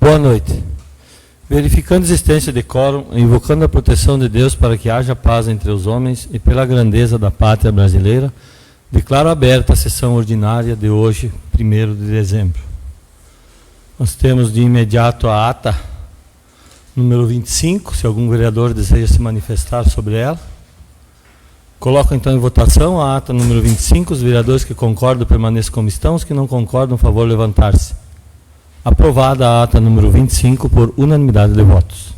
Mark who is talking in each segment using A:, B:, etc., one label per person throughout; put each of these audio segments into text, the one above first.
A: Boa noite. Verificando a existência de quórum, invocando a proteção de Deus para que haja paz entre os homens e pela grandeza da pátria brasileira, declaro aberta a sessão ordinária de hoje, 1º de dezembro. Nós temos de imediato a ata número 25, se algum vereador deseja se manifestar sobre ela. Coloco então em votação a ata número 25, os vereadores que concordam permaneçam como estão, os que não concordam, por favor, levantar-se. Aprovada a ata número 25 por unanimidade de votos.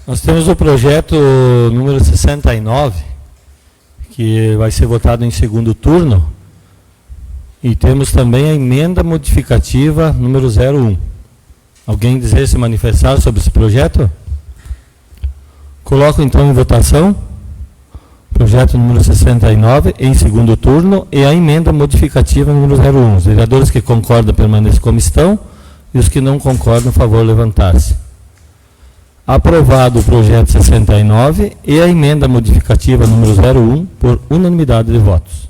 A: Nós temos o projeto número 69, que vai ser votado em segundo turno, e temos também a emenda modificativa número 01. Alguém deseja se manifestar sobre esse projeto? Coloco então em votação projeto número 69 em segundo turno e a emenda modificativa número 01. Os vereadores que concordam permaneçam como estão e os que não concordam, por favor, levantar-se. Aprovado o projeto 69 e a emenda modificativa número 01 por unanimidade de votos.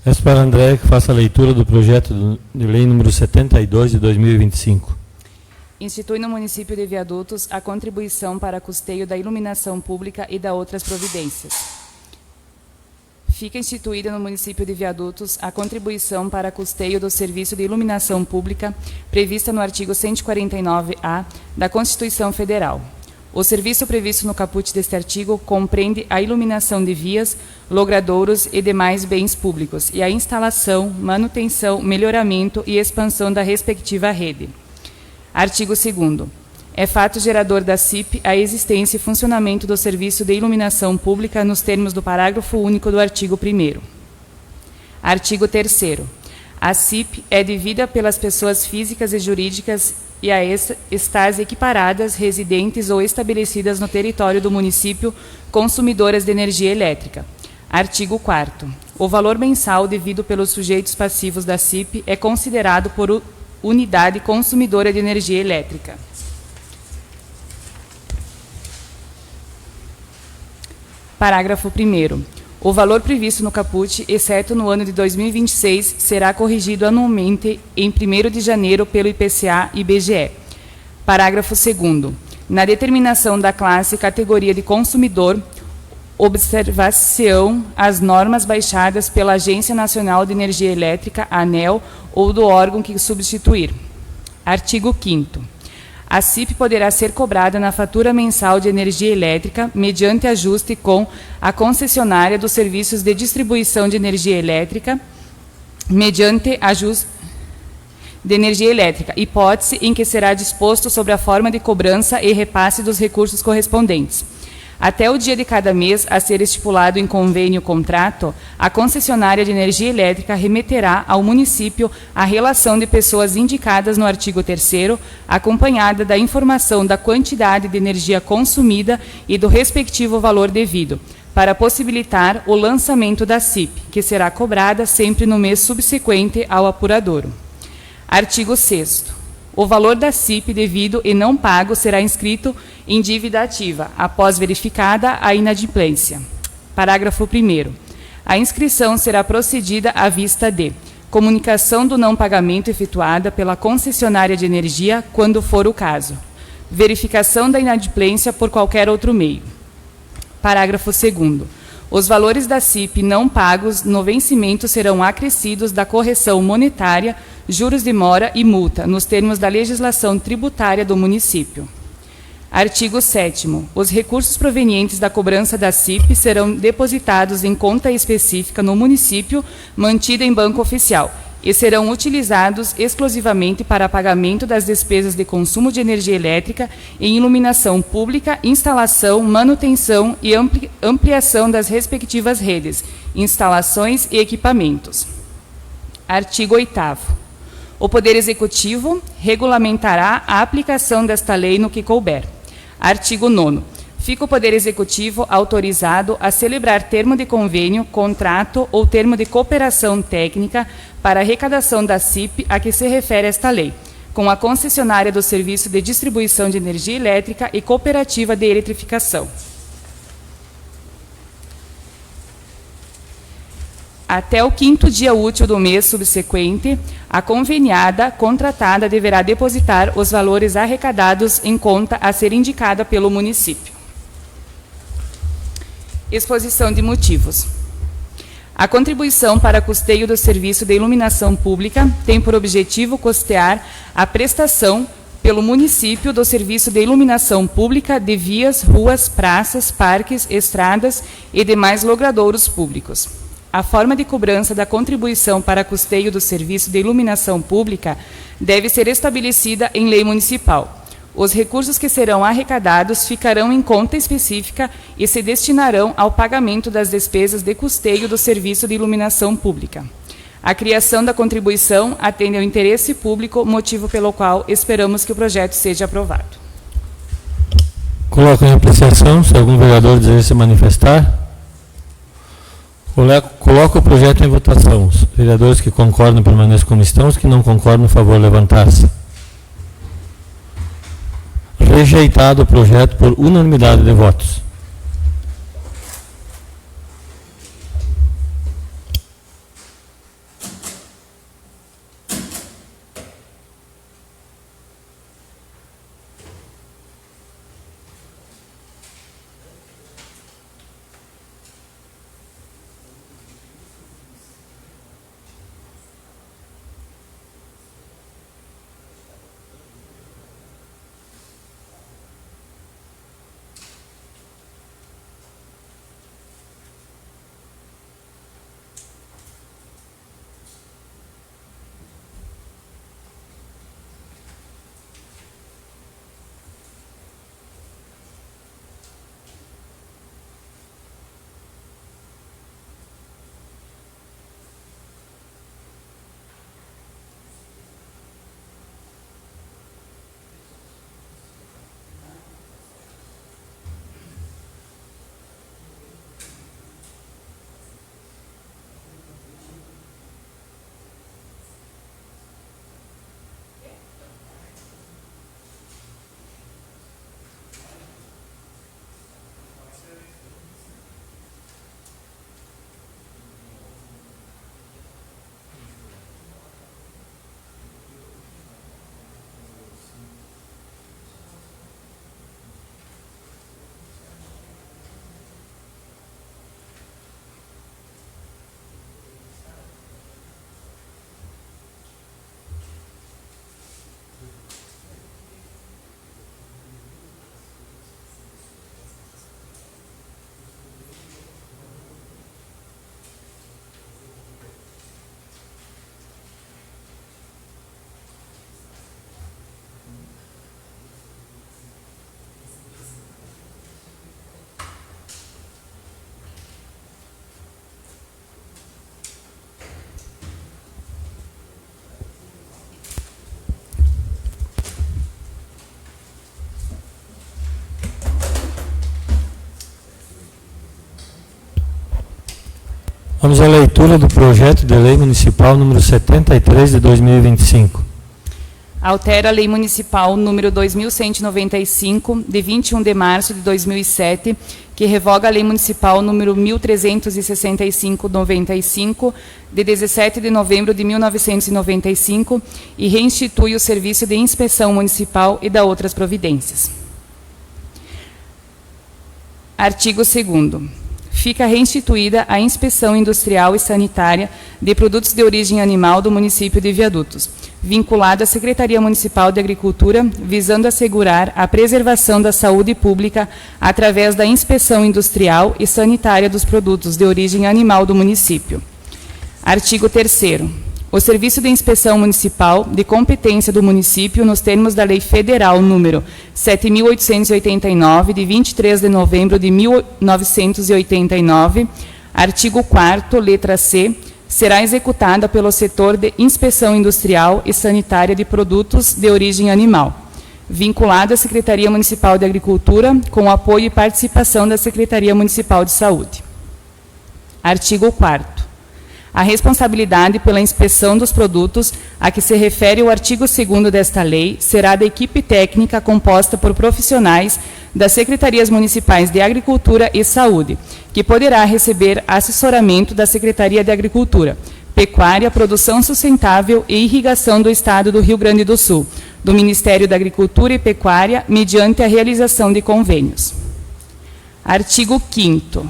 A: Peço para a Andréia que faça a leitura do projeto de lei número 72 de 2025.
B: Institui no município de Viadutos a contribuição para custeio da iluminação pública e da outras providências. Fica instituída no município de Viadutos a contribuição para custeio do serviço de iluminação pública prevista no artigo 149-A da Constituição Federal. O serviço previsto no caput deste artigo compreende a iluminação de vias, logradouros e demais bens públicos e a instalação, manutenção, melhoramento e expansão da respectiva rede. Artigo 2º. É fato gerador da CIP a existência e funcionamento do serviço de iluminação pública nos termos do parágrafo único do artigo 1º. Artigo 3º. A CIP é devida pelas pessoas físicas e jurídicas e a estas equiparadas, residentes ou estabelecidas no território do município consumidoras de energia elétrica. Artigo 4º. O valor mensal devido pelos sujeitos passivos da CIP é considerado por unidade consumidora de energia elétrica. Parágrafo 1º. O valor previsto no caput, exceto no ano de 2026, será corrigido anualmente em 1º de janeiro pelo IPCA e IBGE. Parágrafo 2º. Na determinação da classe e categoria de consumidor, observar-se-ão as normas baixadas pela Agência Nacional de Energia Elétrica, ANEEL, ou do órgão que substituir. Artigo 5º. A CIP poderá ser cobrada na fatura mensal de energia elétrica, mediante ajuste com a concessionária dos serviços de distribuição de energia elétrica, mediante ajuste de energia elétrica, hipótese em que será disposto sobre a forma de cobrança e repasse dos recursos correspondentes. Até o dia de cada mês a ser estipulado em convênio-contrato, a concessionária de energia elétrica remeterá ao município a relação de pessoas indicadas no artigo 3º, acompanhada da informação da quantidade de energia consumida e do respectivo valor devido, para possibilitar o lançamento da CIP, que será cobrada sempre no mês subsequente ao apuradouro. Artigo 6º. O valor da CIP devido e não pago será inscrito em dívida ativa, após verificada a inadimplência. Parágrafo 1º. A inscrição será procedida à vista de comunicação do não pagamento efetuada pela concessionária de energia, quando for o caso. Verificação da inadimplência por qualquer outro meio. Parágrafo 2º. Os valores da CIP não pagos no vencimento serão acrescidos da correção monetária, juros de mora e multa, nos termos da legislação tributária do município. Artigo 7º. Os recursos provenientes da cobrança da CIP serão depositados em conta específica no município, mantida em banco oficial, e serão utilizados exclusivamente para pagamento das despesas de consumo de energia elétrica em iluminação pública, instalação, manutenção e ampliação das respectivas redes, instalações e equipamentos. Artigo 8º. O Poder Executivo regulamentará a aplicação desta lei no que couber. Artigo 9º. Fica o Poder Executivo autorizado a celebrar termo de convênio, contrato ou termo de cooperação técnica para arrecadação da CIP a que se refere esta lei, com a concessionária do Serviço de Distribuição de Energia Elétrica e Cooperativa de Eletrificação. Até o 5º dia útil do mês subsequente, a conveniada contratada deverá depositar os valores arrecadados em conta a ser indicada pelo município. Exposição de motivos. A contribuição para custeio do serviço de iluminação pública tem por objetivo custear a prestação pelo município do serviço de iluminação pública de vias, ruas, praças, parques, estradas e demais logradouros públicos. A forma de cobrança da contribuição para custeio do serviço de iluminação pública deve ser estabelecida em lei municipal. Os recursos que serão arrecadados ficarão em conta específica e se destinarão ao pagamento das despesas de custeio do serviço de iluminação pública. A criação da contribuição atende ao interesse público, motivo pelo qual esperamos que o projeto seja aprovado.
A: Coloco em apreciação, se algum vereador deseja se manifestar. Coloco o projeto em votação. Os vereadores que concordam permaneçam como estão, os que não concordam, por favor, levantar-se. Rejeitado o projeto por unanimidade de votos. Vamos à leitura do projeto de lei municipal número 73 de 2025.
B: Altera a Lei Municipal número 2195, de 21 de março de 2007, que revoga a Lei Municipal número 1365/95, de 17 de novembro de 1995, e reinstitui o Serviço de Inspeção Municipal e dá outras providências. Artigo 2º. Fica reinstituída a inspeção industrial e sanitária de produtos de origem animal do município de Viadutos, vinculada à Secretaria Municipal de Agricultura, visando assegurar a preservação da saúde pública através da inspeção industrial e sanitária dos produtos de origem animal do município. Artigo 3º. O Serviço de Inspeção Municipal, de competência do município, nos termos da Lei Federal número 7.889, de 23 de novembro de 1989, artigo 4º, letra C, será executada pelo setor de inspeção industrial e sanitária de produtos de origem animal, vinculada à Secretaria Municipal de Agricultura, com apoio e participação da Secretaria Municipal de Saúde. Artigo 4º. A responsabilidade pela inspeção dos produtos a que se refere o artigo 2º desta lei será da equipe técnica composta por profissionais das Secretarias Municipais de Agricultura e Saúde, que poderá receber assessoramento da Secretaria de Agricultura, Pecuária, Produção Sustentável e Irrigação do Estado do Rio Grande do Sul, do Ministério da Agricultura e Pecuária, mediante a realização de convênios. Artigo 5º.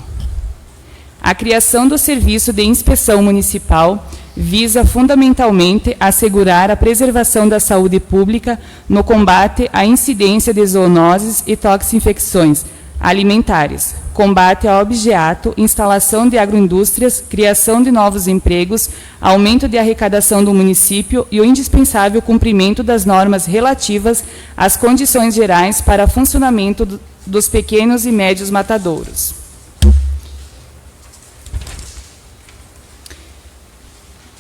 B: A criação do Serviço de Inspeção Municipal visa fundamentalmente assegurar a preservação da saúde pública no combate à incidência de zoonoses e toxinfecções alimentares, combate ao abigeato, instalação de agroindústrias, criação de novos empregos, aumento de arrecadação do município e o indispensável cumprimento das normas relativas às condições gerais para funcionamento dos pequenos e médios matadouros.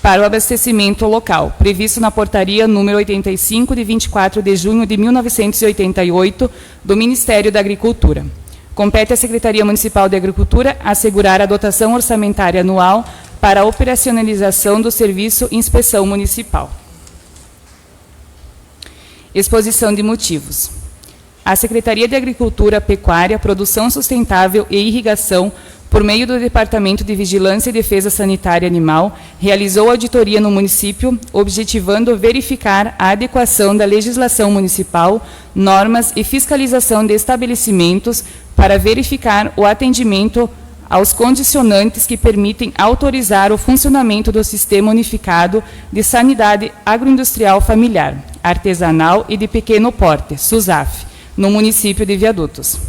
B: Para o abastecimento local, previsto na portaria número 85, de 24 de junho de 1988, do Ministério da Agricultura. Compete à Secretaria Municipal de Agricultura assegurar a dotação orçamentária anual para a operacionalização do Serviço Inspeção Municipal. Exposição de motivos. A Secretaria de Agricultura, Pecuária, Produção Sustentável e Irrigação, por meio do Departamento de Vigilância e Defesa Sanitária Animal, realizou auditoria no município, objetivando verificar a adequação da legislação municipal, normas e fiscalização de estabelecimentos para verificar o atendimento aos condicionantes que permitem autorizar o funcionamento do Sistema Unificado de Sanidade Agroindustrial Familiar, Artesanal e de Pequeno Porte, SUSAF, no município de Viadutos.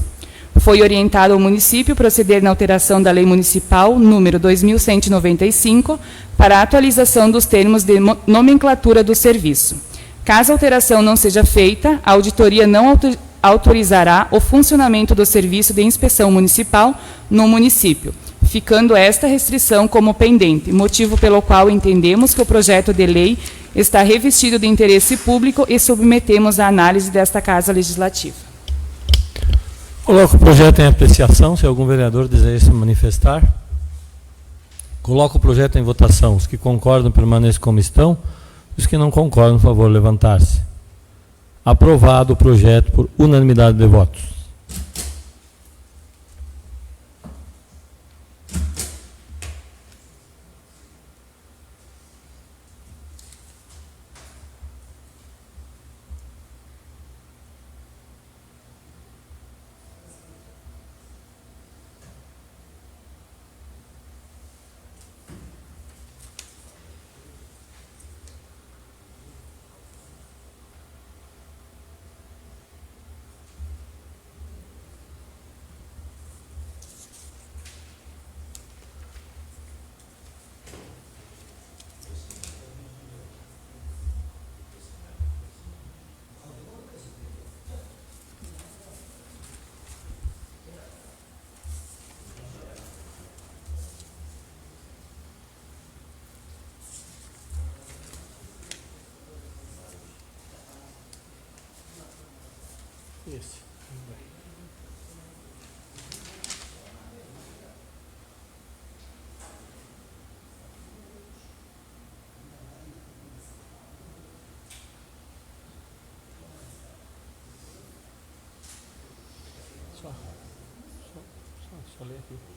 B: Foi orientado ao município proceder na alteração da Lei Municipal número 2195 para a atualização dos termos de nomenclatura do serviço. Caso a alteração não seja feita, a auditoria não autorizará o funcionamento do Serviço de Inspeção Municipal no município, ficando esta restrição como pendente, motivo pelo qual entendemos que o projeto de lei está revestido de interesse público e submetemos à análise desta Casa Legislativa.
A: Coloco o projeto em apreciação, se algum vereador deseja se manifestar. Coloco o projeto em votação. Os que concordam permaneçam como estão. Os que não concordam, por favor, levantar-se. Aprovado o projeto por unanimidade de votos. Esse. Só ler aqui.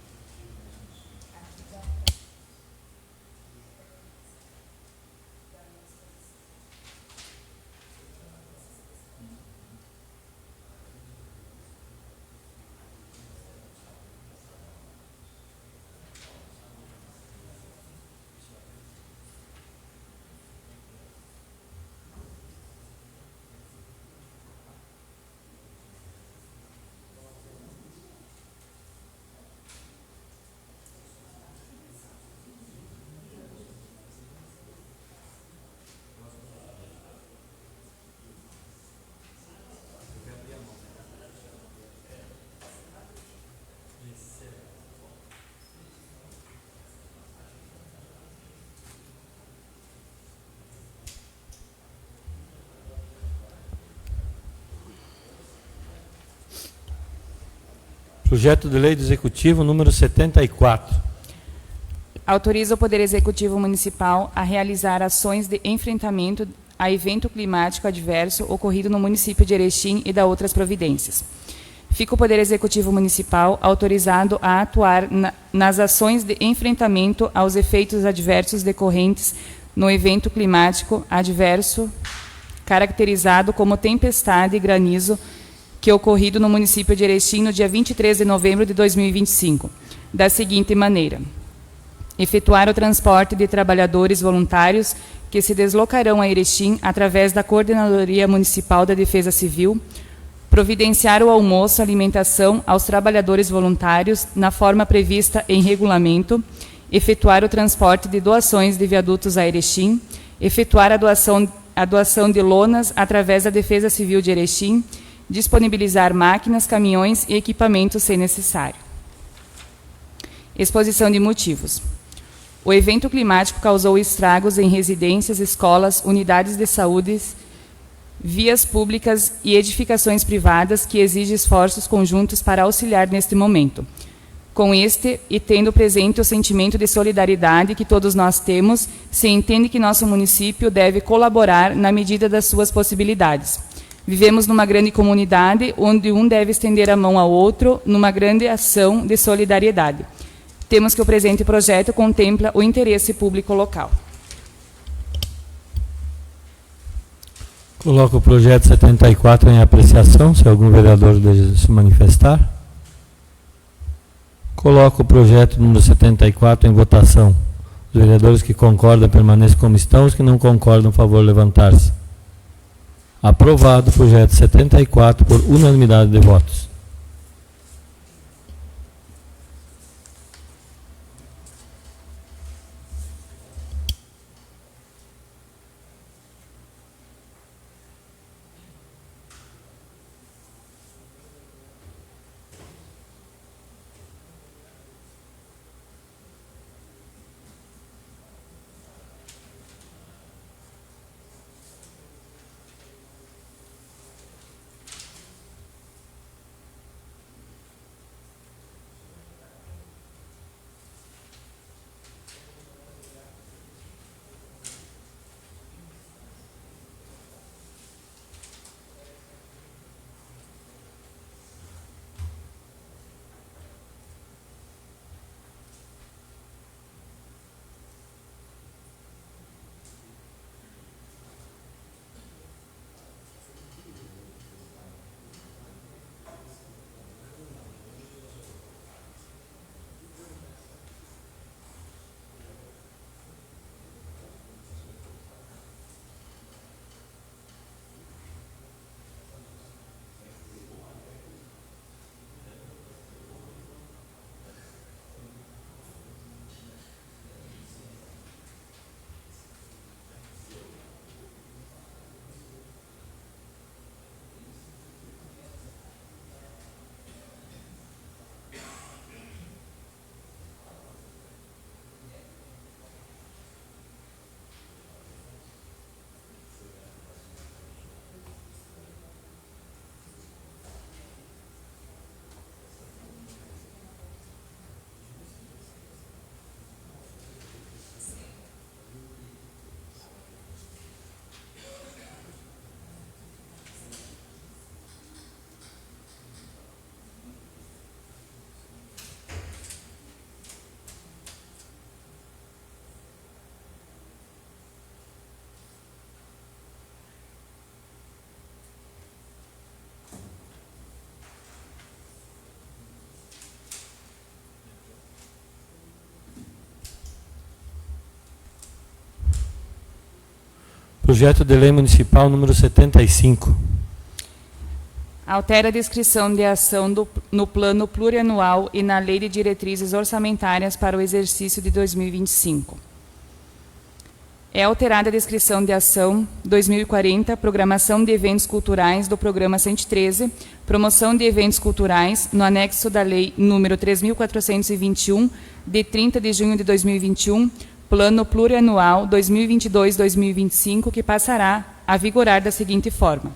A: Projeto de Lei do Executivo número 74.
B: Autoriza o Poder Executivo Municipal a realizar ações de enfrentamento a evento climático adverso ocorrido no município de Erechim e da outras providências. Fica o Poder Executivo Municipal autorizado a atuar nas ações de enfrentamento aos efeitos adversos decorrentes no evento climático adverso caracterizado como tempestade e granizo que ocorrido no município de Erechim no dia 23 de novembro de 2025, da seguinte maneira: efetuar o transporte de trabalhadores voluntários que se deslocarão a Erechim através da Coordenadoria Municipal da Defesa Civil, providenciar o almoço e alimentação aos trabalhadores voluntários na forma prevista em regulamento, efetuar o transporte de doações de viadutos a Erechim, efetuar a doação de lonas através da Defesa Civil de Erechim, disponibilizar máquinas, caminhões e equipamentos se necessário. Exposição de motivos. O evento climático causou estragos em residências, escolas, unidades de saúde, vias públicas e edificações privadas que exigem esforços conjuntos para auxiliar neste momento. Com este, e tendo presente o sentimento de solidariedade que todos nós temos, se entende que nosso município deve colaborar na medida das suas possibilidades. Vivemos numa grande comunidade, onde um deve estender a mão ao outro, numa grande ação de solidariedade. Temos que o presente projeto contempla o interesse público local.
A: Coloco o projeto 74 em apreciação, se algum vereador deseja se manifestar. Coloco o projeto número 74 em votação. Os vereadores que concordam permaneçam como estão, os que não concordam, por favor, levantar-se. Aprovado o projeto 74 por unanimidade de votos. Projeto de Lei Municipal número 75.
B: Altera a descrição de ação no Plano Plurianual e na Lei de Diretrizes Orçamentárias para o exercício de 2025. É alterada a descrição de ação 2040, programação de eventos culturais do Programa 113, promoção de eventos culturais, no anexo da Lei número 3.421, de 30 de junho de 2021, Plano Plurianual 2022-2025, que passará a vigorar da seguinte forma: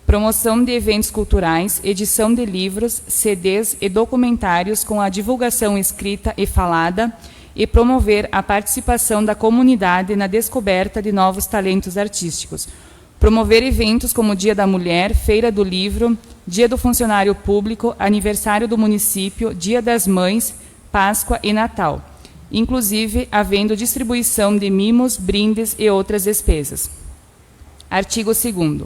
B: promoção de eventos culturais, edição de livros, CDs e documentários com a divulgação escrita e falada, e promover a participação da comunidade na descoberta de novos talentos artísticos. Promover eventos como Dia da Mulher, Feira do Livro, Dia do Funcionário Público, Aniversário do Município, Dia das Mães, Páscoa e Natal, inclusive havendo distribuição de mimos, brindes e outras despesas. Artigo 2º.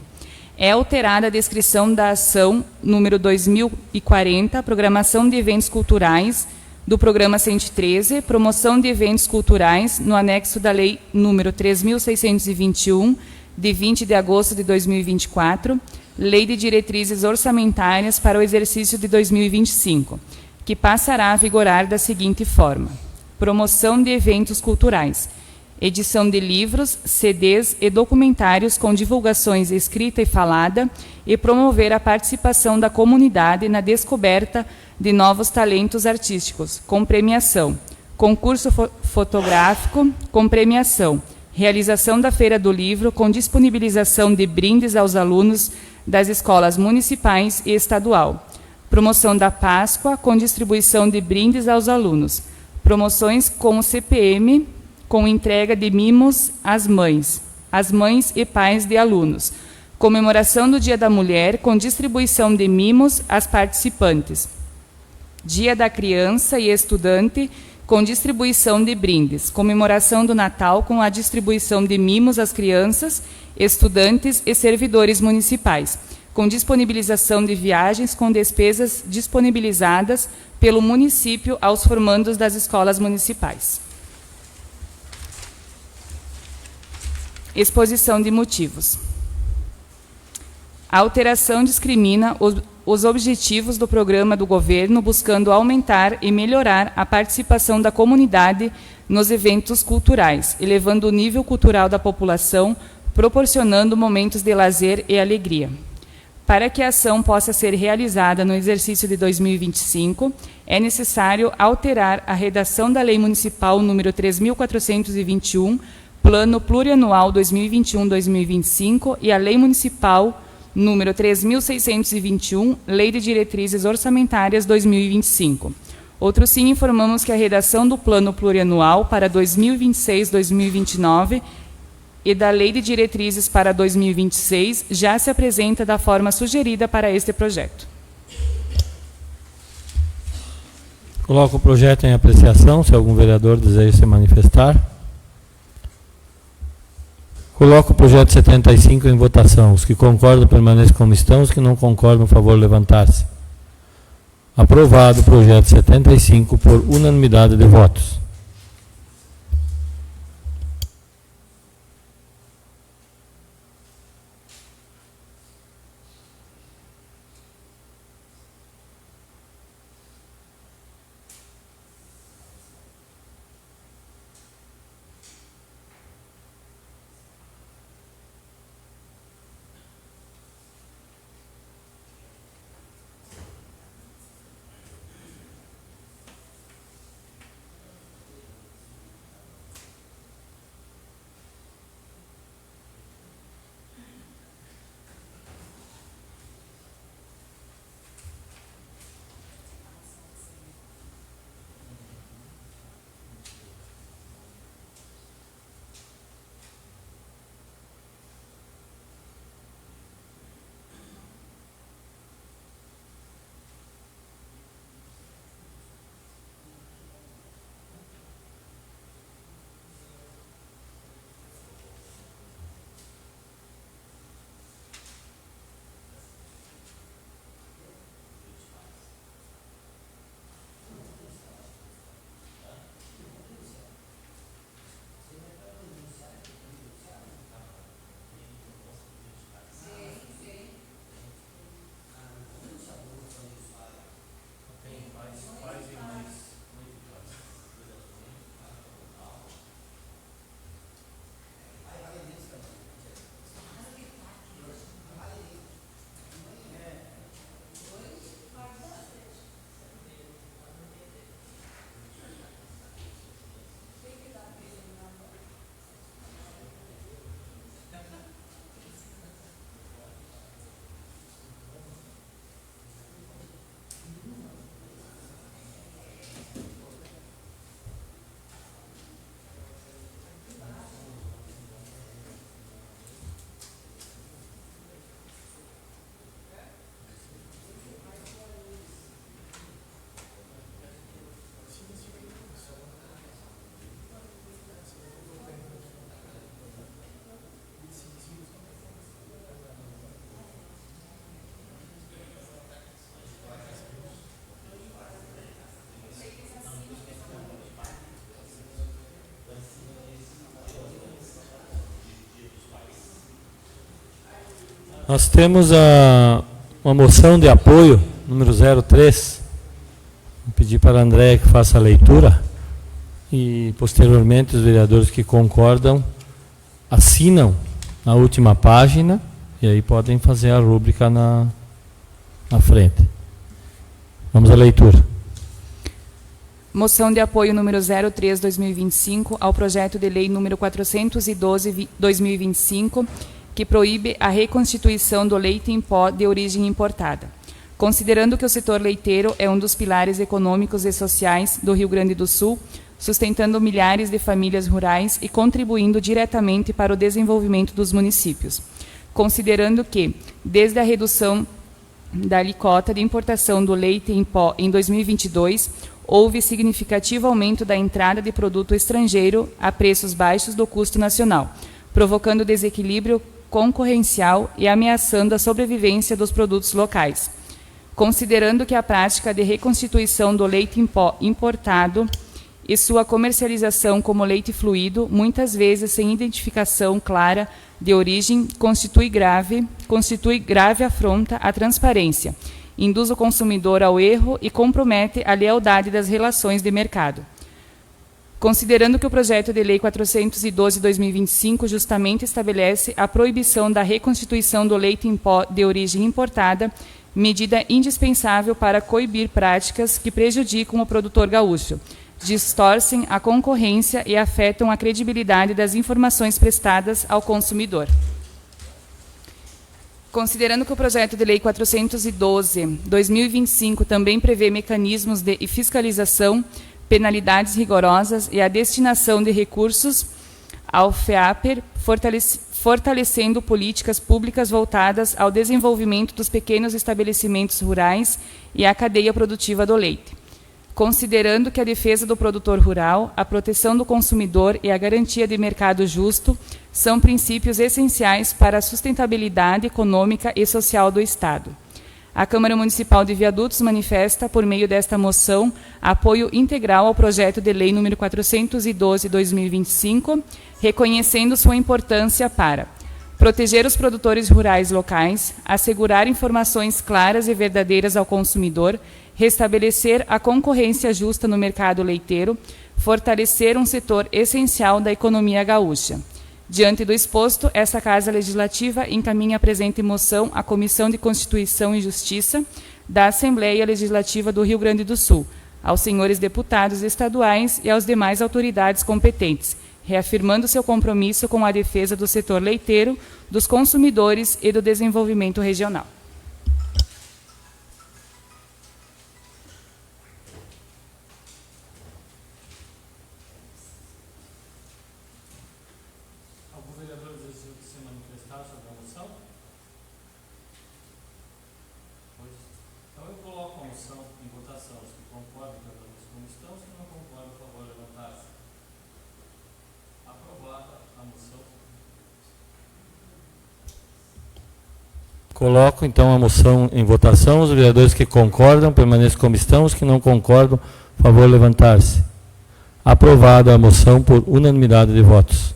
B: É alterada a descrição da ação número 2040, programação de eventos culturais, do Programa 113, promoção de eventos culturais, no anexo da Lei número 3.621, de 20 de agosto de 2024, Lei de Diretrizes Orçamentárias para o exercício de 2025, que passará a vigorar da seguinte forma: promoção de eventos culturais, edição de livros, CDs e documentários com divulgações escrita e falada, e promover a participação da comunidade na descoberta de novos talentos artísticos, com premiação, concurso fotográfico, com premiação, realização da Feira do Livro, com disponibilização de brindes aos alunos das escolas municipais e estadual, promoção da Páscoa, com distribuição de brindes aos alunos, promoções com o CPM, com entrega de mimos às mães e pais de alunos, comemoração do Dia da Mulher, com distribuição de mimos às participantes, Dia da Criança e Estudante, com distribuição de brindes, comemoração do Natal, com a distribuição de mimos às crianças, estudantes e servidores municipais, com disponibilização de viagens com despesas disponibilizadas pelo município aos formandos das escolas municipais. Exposição de motivos. A alteração discrimina os objetivos do programa do governo, buscando aumentar e melhorar a participação da comunidade nos eventos culturais, elevando o nível cultural da população, proporcionando momentos de lazer e alegria. Para que a ação possa ser realizada no exercício de 2025, é necessário alterar a redação da Lei Municipal número 3.421, Plano Plurianual 2021-2025 e a Lei Municipal número 3.621, Lei de Diretrizes Orçamentárias 2025. Outro sim, informamos que a redação do Plano Plurianual para 2026-2029 e da Lei de Diretrizes para 2026 já se apresenta da forma sugerida para este projeto.
A: Coloco o projeto em apreciação, se algum vereador deseja se manifestar. Coloco o projeto 75 em votação. Os que concordam permaneçam como estão, os que não concordam, por favor, levantar-se. Aprovado o projeto 75 por unanimidade de votos. Nós temos uma moção de apoio, número 03. Vou pedir para a Andréia que faça a leitura e, posteriormente, os vereadores que concordam assinam na última página e aí podem fazer a rúbrica na frente. Vamos à leitura.
B: Moção de apoio número 03/2025 ao projeto de lei número 412/2025, que proíbe a reconstituição do leite em pó de origem importada. Considerando que o setor leiteiro é um dos pilares econômicos e sociais do Rio Grande do Sul, sustentando milhares de famílias rurais e contribuindo diretamente para o desenvolvimento dos municípios. Considerando que, desde a redução da alíquota de importação do leite em pó em 2022, houve significativo aumento da entrada de produto estrangeiro a preços baixos do custo nacional, provocando desequilíbrio concorrencial e ameaçando a sobrevivência dos produtos locais. Considerando que a prática de reconstituição do leite em pó importado e sua comercialização como leite fluido, muitas vezes sem identificação clara de origem, constitui grave afronta à transparência, induz o consumidor ao erro e compromete a lealdade das relações de mercado. Considerando que o projeto de lei 412/2025 justamente estabelece a proibição da reconstituição do leite em pó de origem importada, medida indispensável para coibir práticas que prejudicam o produtor gaúcho, distorcem a concorrência e afetam a credibilidade das informações prestadas ao consumidor. Considerando que o projeto de lei 412/2025 também prevê mecanismos de fiscalização, penalidades rigorosas e a destinação de recursos ao FEAPER, fortalecendo políticas públicas voltadas ao desenvolvimento dos pequenos estabelecimentos rurais e à cadeia produtiva do leite. Considerando que a defesa do produtor rural, a proteção do consumidor e a garantia de mercado justo são princípios essenciais para a sustentabilidade econômica e social do Estado. A Câmara Municipal de Viadutos manifesta, por meio desta moção, apoio integral ao projeto de lei número 412/2025, reconhecendo sua importância para proteger os produtores rurais locais, assegurar informações claras e verdadeiras ao consumidor, restabelecer a concorrência justa no mercado leiteiro, fortalecer um setor essencial da economia gaúcha. Diante do exposto, esta Casa Legislativa encaminha a presente moção à Comissão de Constituição e Justiça da Assembleia Legislativa do Rio Grande do Sul, aos senhores deputados estaduais e às demais autoridades competentes, reafirmando seu compromisso com a defesa do setor leiteiro, dos consumidores e do desenvolvimento regional.
A: Coloco, então, a moção em votação. Os vereadores que concordam, permaneçam como estão. Os que não concordam, por favor, levantar-se. Aprovada a moção por unanimidade de votos.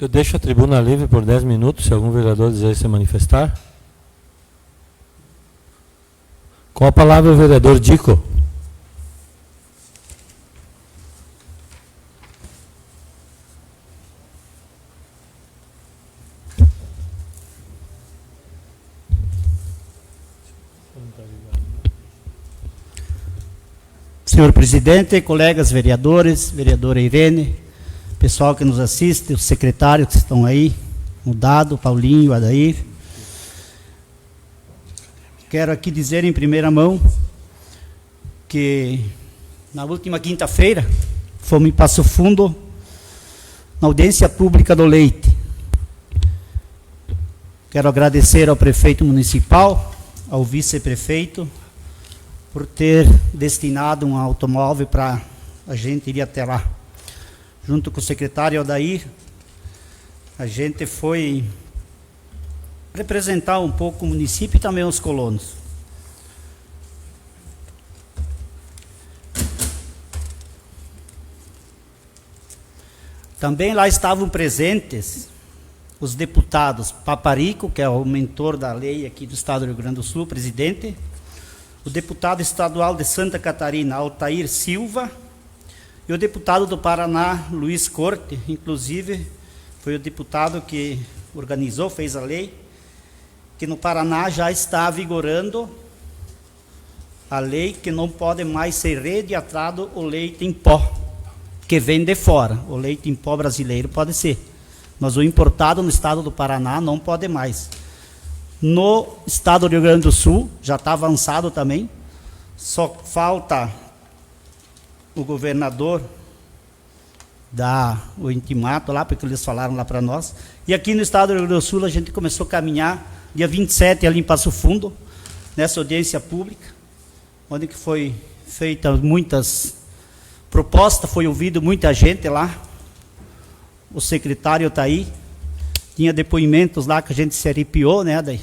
A: Eu deixo a tribuna livre por 10 minutos, se algum vereador desejar se manifestar. Com a palavra o vereador Dico.
C: Senhor presidente, colegas vereadores, vereadora Irene, pessoal que nos assiste, os secretários que estão aí, o Dado, o Paulinho, o Adair. Quero aqui dizer em primeira mão que na última quinta-feira fomos em Passo Fundo na audiência pública do leite. Quero agradecer ao prefeito municipal, ao vice-prefeito, por ter destinado um automóvel para a gente ir até lá. Junto com o secretário Adair, a gente foi representar um pouco o município e também os colonos. Também lá estavam presentes os deputados Paparico, que é o mentor da lei aqui do Estado do Rio Grande do Sul, presidente, o deputado estadual de Santa Catarina, Altair Silva, e o deputado do Paraná, Luiz Corte, inclusive foi o deputado que organizou, fez a lei, que no Paraná já está vigorando a lei que não pode mais ser rediatado o leite em pó, que vem de fora. O leite em pó brasileiro pode ser, mas o importado no estado do Paraná não pode mais. No estado do Rio Grande do Sul, já está avançado também, só falta o governador dar o intimato lá, porque eles falaram lá para nós. E aqui no estado do Rio Grande do Sul, a gente começou a caminhar, dia 27, ali em Passo Fundo, nessa audiência pública, onde que foi feita muitas propostas, foi ouvido muita gente lá, o secretário está aí, tinha depoimentos lá que a gente se arrepiou, né, daí,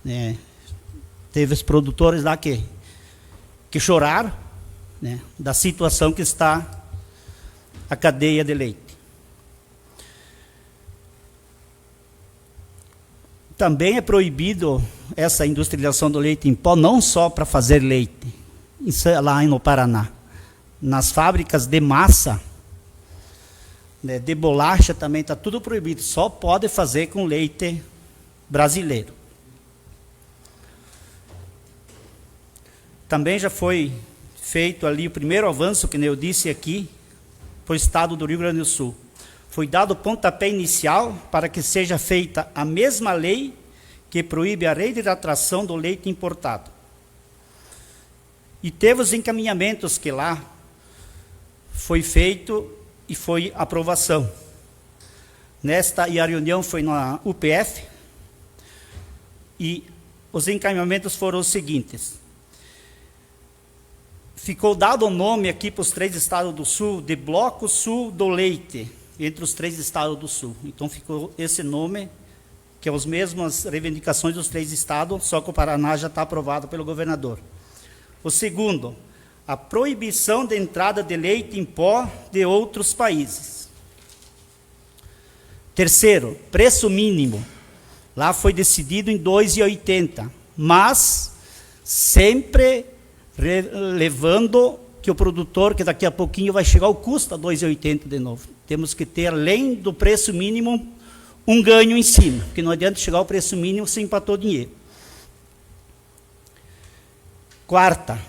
C: né, teve os produtores lá que choraram, né, da situação que está a cadeia de leite. Também é proibido essa industrialização do leite em pó, não só para fazer leite, lá no Paraná. Nas fábricas de massa, né, de bolacha também está tudo proibido, só pode fazer com leite brasileiro. Também já foi feito ali o primeiro avanço, que eu disse aqui, para o estado do Rio Grande do Sul. Foi dado o pontapé inicial para que seja feita a mesma lei que proíbe a reidratação do leite importado. E teve os encaminhamentos que lá foi feito e foi aprovação. E a reunião foi na UPF, e os encaminhamentos foram os seguintes. Ficou dado o nome aqui para os 3 estados do Sul, de Bloco Sul do Leite, entre os 3 estados do Sul. Então ficou esse nome, que é as mesmas reivindicações dos 3 estados, só que o Paraná já está aprovado pelo governador. O segundo, a proibição de entrada de leite em pó de outros países. Terceiro, preço mínimo. Lá foi decidido em R$ 2,80, mas sempre levando que o produtor, que daqui a pouquinho vai chegar ao custo a R$ 2,80 de novo. Temos que ter, além do preço mínimo, um ganho em cima, porque não adianta chegar ao preço mínimo sem empatou dinheiro. Quarta,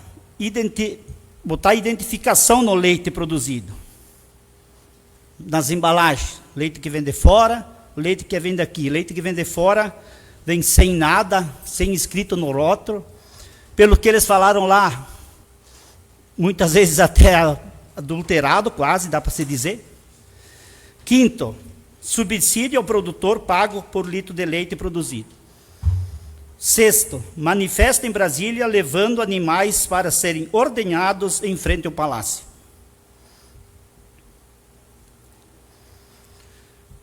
C: botar identificação no leite produzido, nas embalagens, leite que vem de fora, leite que vem daqui. Leite que vem de fora vem sem nada, sem escrito no rótulo, pelo que eles falaram lá, muitas vezes até adulterado, quase, dá para se dizer. Quinto, subsídio ao produtor pago por litro de leite produzido. Sexto, manifesto em Brasília levando animais para serem ordenhados em frente ao palácio.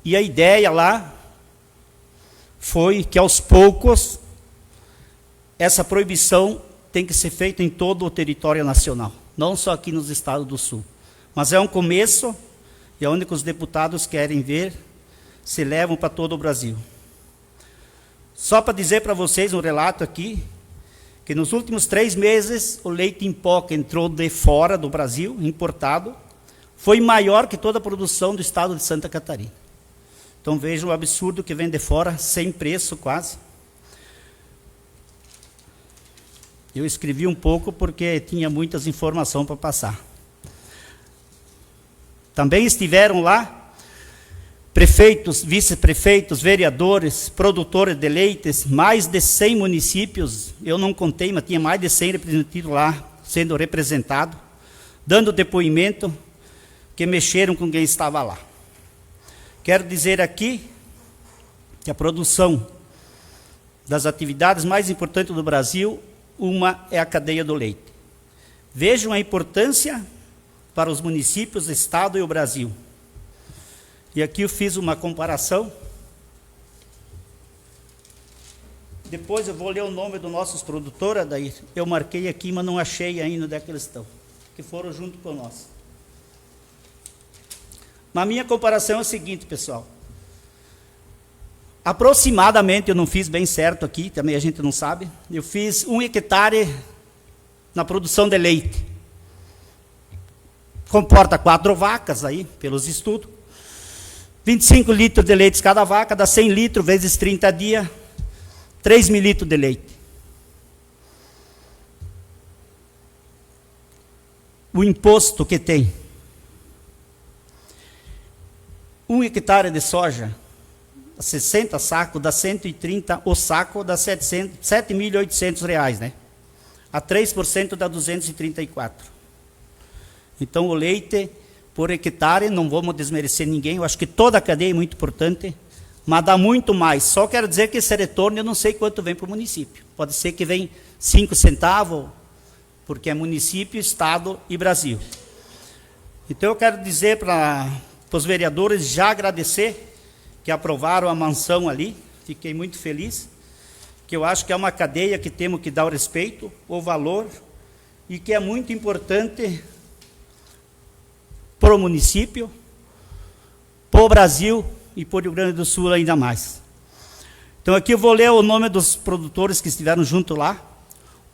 C: E a ideia lá foi que aos poucos essa proibição tem que ser feita em todo o território nacional, não só aqui nos estados do Sul. Mas é um começo, e é onde os deputados querem ver se levam para todo o Brasil. Só para dizer para vocês um relato aqui, que nos últimos 3 meses, o leite em pó que entrou de fora do Brasil, importado, foi maior que toda a produção do estado de Santa Catarina. Então vejam o absurdo que vem de fora, sem preço quase. Eu escrevi um pouco porque tinha muitas informações para passar. Também estiveram lá prefeitos, vice-prefeitos, vereadores, produtores de leites, mais de 100 municípios, eu não contei, mas tinha mais de 100 representantes lá, sendo representado, dando depoimento, que mexeram com quem estava lá. Quero dizer aqui que a produção das atividades mais importantes do Brasil, uma é a cadeia do leite. Vejam a importância para os municípios, estado e o Brasil. E aqui eu fiz uma comparação. Depois eu vou ler o nome dos nossos produtores, daí eu marquei aqui, mas não achei ainda onde é que eles estão, que foram junto com nós. Mas a minha comparação é o seguinte, pessoal. Aproximadamente, eu não fiz bem certo aqui, também a gente não sabe, eu fiz 1 hectare na produção de leite. Comporta 4 vacas aí, pelos estudos. 25 litros de leite cada vaca, dá 100 litros vezes 30 dias, 3 mil litros de leite. O imposto que tem. 1 hectare de soja, 60 sacos, dá 130, o saco dá 7.800 reais, né? A 3% dá 234. Então o leite por hectare, não vamos desmerecer ninguém, eu acho que toda a cadeia é muito importante, mas dá muito mais. Só quero dizer que esse retorno eu não sei quanto vem para o município. Pode ser que vem 5 centavos, porque é município, estado e Brasil. Então eu quero dizer para os vereadores já agradecer que aprovaram a mansão ali, fiquei muito feliz, que eu acho que é uma cadeia que temos que dar o respeito, o valor, e que é muito importante para o município, para o Brasil e para o Rio Grande do Sul ainda mais. Então aqui eu vou ler o nome dos produtores que estiveram junto lá,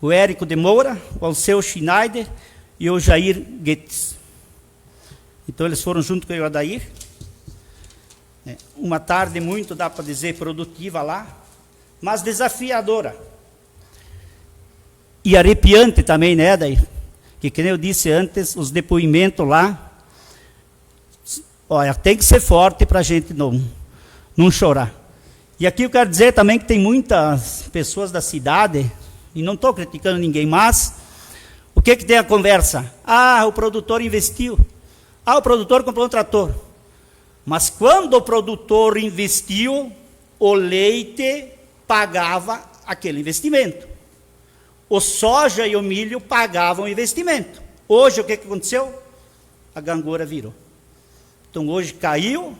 C: o Érico de Moura, o Alceu Schneider e o Jair Guedes. Então eles foram junto com o Adair. Uma tarde muito, dá para dizer, produtiva lá, mas desafiadora. E arrepiante também, né, Adair? Que nem eu disse antes, os depoimentos lá, olha, tem que ser forte para a gente não chorar. E aqui eu quero dizer também que tem muitas pessoas da cidade, e não estou criticando ninguém, mas o que tem a conversa? Ah, o produtor investiu. Ah, o produtor comprou um trator. Mas quando o produtor investiu, o leite pagava aquele investimento. O soja e o milho pagavam o investimento. Hoje o que aconteceu? A gangorra virou. Então hoje caiu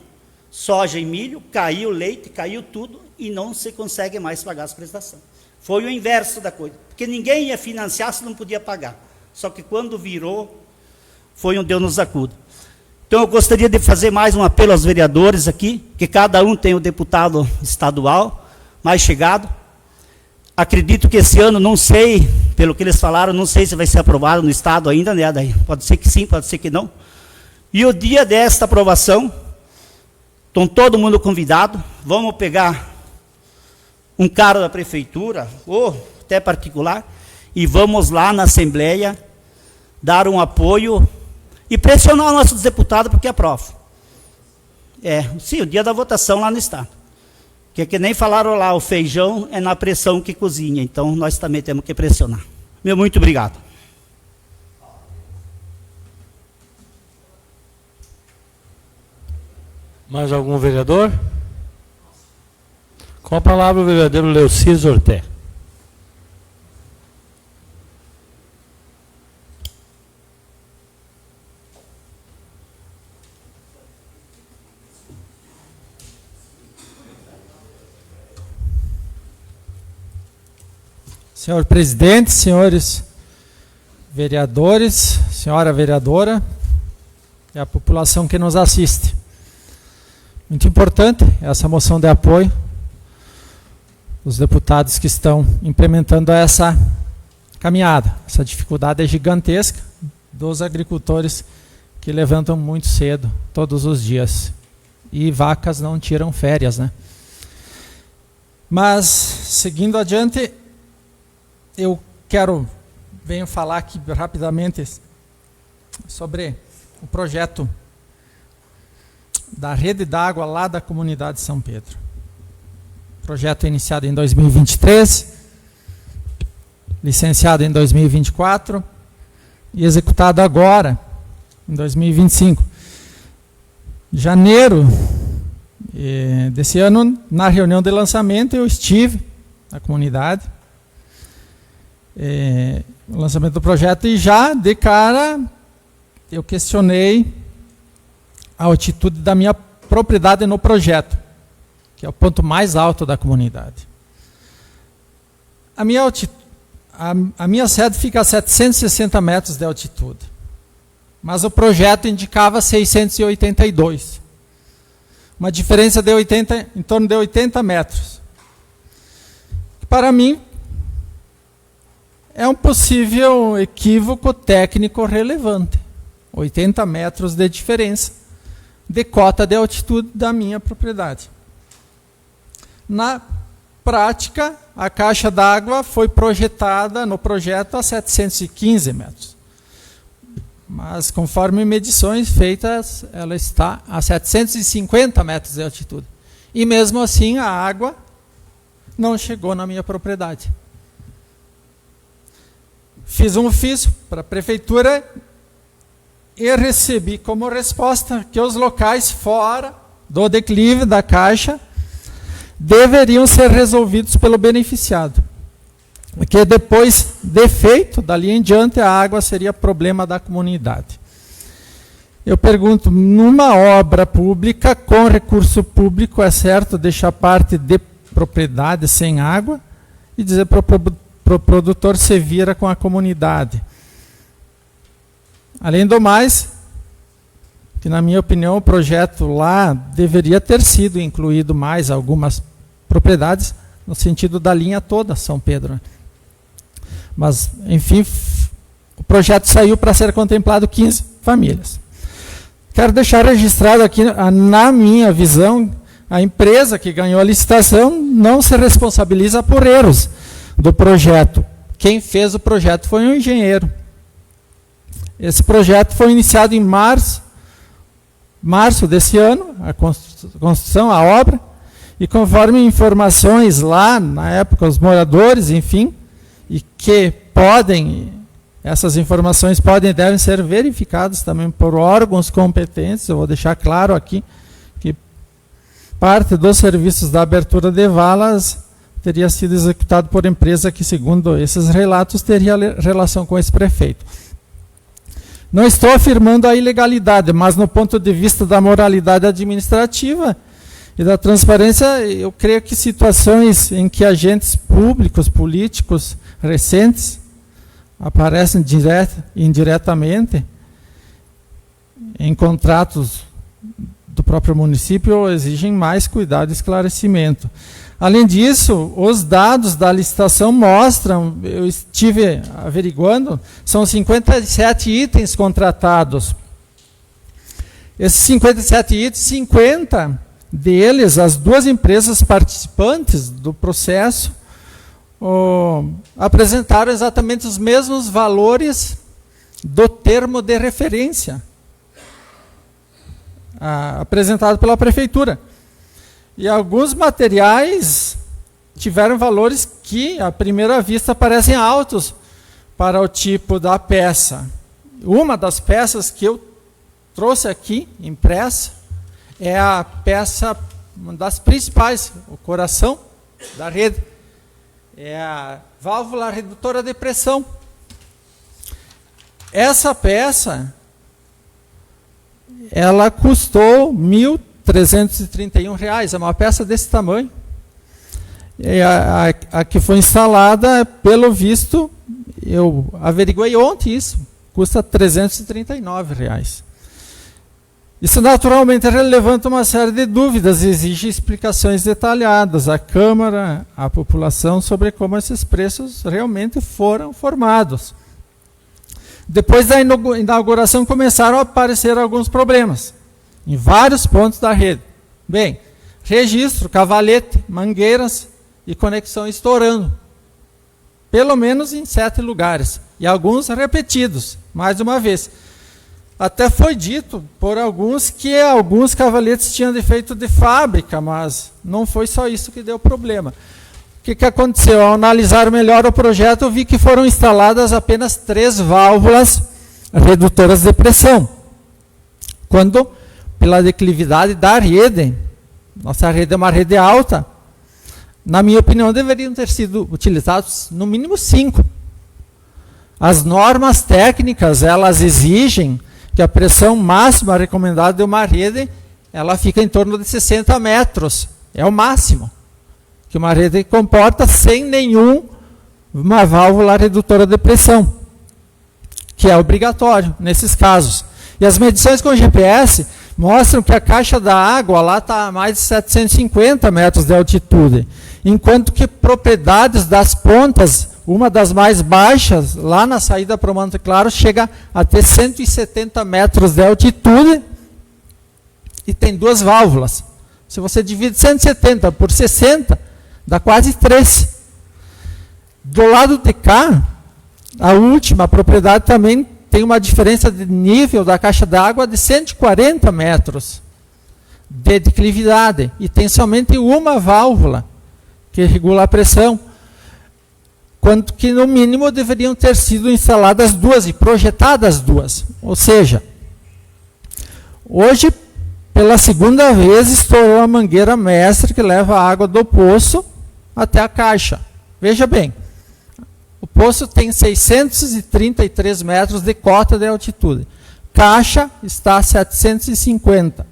C: soja e milho, caiu leite, caiu tudo e não se consegue mais pagar as prestações. Foi o inverso da coisa, porque ninguém ia financiar se não podia pagar. Só que quando virou, foi um Deus nos acuda. Então eu gostaria de fazer mais um apelo aos vereadores aqui, que cada um tem o deputado estadual mais chegado. Acredito que esse ano, não sei, pelo que eles falaram, não sei se vai ser aprovado no estado ainda, né? Daí pode ser que sim, pode ser que não. E o dia desta aprovação, estão todo mundo convidado, vamos pegar um carro da prefeitura, ou até particular, e vamos lá na Assembleia dar um apoio e pressionar os nossos deputados porque aprovam. Sim, o dia da votação lá no estado. Que nem falaram lá, o feijão é na pressão que cozinha, então nós também temos que pressionar. Meu muito obrigado.
A: Mais algum vereador? Com a palavra o vereador Leocir Zorté.
D: Senhor presidente, senhores vereadores, senhora vereadora e a população que nos assiste. muito importante essa moção de apoio. Os deputados que estão implementando essa caminhada. Essa dificuldade é gigantesca dos agricultores que levantam muito cedo, todos os dias. E vacas não tiram férias, né? Mas, seguindo adiante, eu venho falar aqui rapidamente sobre o projeto da rede d'água lá da comunidade de São Pedro. Projeto iniciado em 2023, licenciado em 2024 e executado agora, em 2025. Em janeiro desse ano, na reunião de lançamento, eu estive na comunidade, no lançamento do projeto, e já de cara eu questionei a altitude da minha propriedade no projeto, que é o ponto mais alto da comunidade. A minha sede fica a 760 metros de altitude, mas o projeto indicava 682. Uma diferença de em torno de 80 metros. Para mim, é um possível equívoco técnico relevante. 80 metros de diferença de cota de altitude da minha propriedade. Na prática, a caixa d'água foi projetada no projeto a 715 metros. Mas, conforme medições feitas, ela está a 750 metros de altitude. E, mesmo assim, a água não chegou na minha propriedade. Fiz um ofício para a prefeitura e recebi como resposta que os locais fora do declive da caixa deveriam ser resolvidos pelo beneficiado. Porque depois de feito, dali em diante, a água seria problema da comunidade. Eu pergunto, numa obra pública, com recurso público, é certo deixar parte de propriedade sem água e dizer para o produtor se vira com a comunidade? Além do mais, que na minha opinião o projeto lá deveria ter sido incluído mais algumas propriedades, no sentido da linha toda São Pedro. Mas, enfim, o projeto saiu para ser contemplado 15 famílias. Quero deixar registrado aqui, na minha visão, a empresa que ganhou a licitação não se responsabiliza por erros do projeto. Quem fez o projeto foi um engenheiro. Esse projeto foi iniciado em março desse ano, a construção, a obra, e conforme informações lá, na época, os moradores, enfim, e que essas informações podem e devem ser verificadas também por órgãos competentes. Eu vou deixar claro aqui que parte dos serviços da abertura de valas teria sido executado por empresa que, segundo esses relatos, teria relação com esse prefeito. Não estou afirmando a ilegalidade, mas no ponto de vista da moralidade administrativa e da transparência, eu creio que situações em que agentes públicos, políticos, recentes, aparecem indiretamente em contratos do próprio município, exigem mais cuidado e esclarecimento. Além disso, os dados da licitação mostram, eu estive averiguando, são 57 itens contratados. Esses 57 itens, 50 deles, as duas empresas participantes do processo, apresentaram exatamente os mesmos valores do termo de referência apresentado pela prefeitura. E alguns materiais tiveram valores que, à primeira vista, parecem altos para o tipo da peça. Uma das peças que eu trouxe aqui, impressa, é a peça, uma das principais, o coração da rede. É a válvula redutora de pressão. Essa peça, ela custou R$ 1.331, é uma peça desse tamanho. E a que foi instalada, pelo visto, eu averiguei ontem isso, custa R$ 339. Isso naturalmente levanta uma série de dúvidas e exige explicações detalhadas à Câmara, à população, sobre como esses preços realmente foram formados. Depois da inauguração começaram a aparecer alguns problemas em vários pontos da rede. Bem, registro, cavalete, mangueiras e conexão estourando. Pelo menos em 7 lugares. E alguns repetidos, mais uma vez. Até foi dito por alguns que alguns cavaletes tinham defeito de fábrica, mas não foi só isso que deu problema. O que aconteceu? Ao analisar melhor o projeto, eu vi que foram instaladas apenas 3 válvulas redutoras de pressão. Quando, pela declividade da rede, nossa rede é uma rede alta, na minha opinião, deveriam ter sido utilizados no mínimo 5. As normas técnicas, elas exigem que a pressão máxima recomendada de uma rede, ela fica em torno de 60 metros. É o máximo que uma rede comporta sem uma válvula redutora de pressão, que é obrigatório nesses casos. E as medições com GPS mostram que a caixa da água lá está a mais de 750 metros de altitude, enquanto que propriedades das pontas, uma das mais baixas, lá na saída para o Monte Claro, chega a ter 170 metros de altitude e tem 2 válvulas. Se você divide 170 por 60, dá quase 3. Do lado de cá, a última propriedade também tem uma diferença de nível da caixa d'água de 140 metros de declividade e tem somente uma válvula que regula a pressão, quanto que no mínimo deveriam ter sido instaladas 2 e projetadas 2. Ou seja, hoje, pela segunda vez, estourou a mangueira mestre que leva a água do poço até a caixa. Veja bem, o poço tem 633 metros de cota de altitude. Caixa está a 750. Ou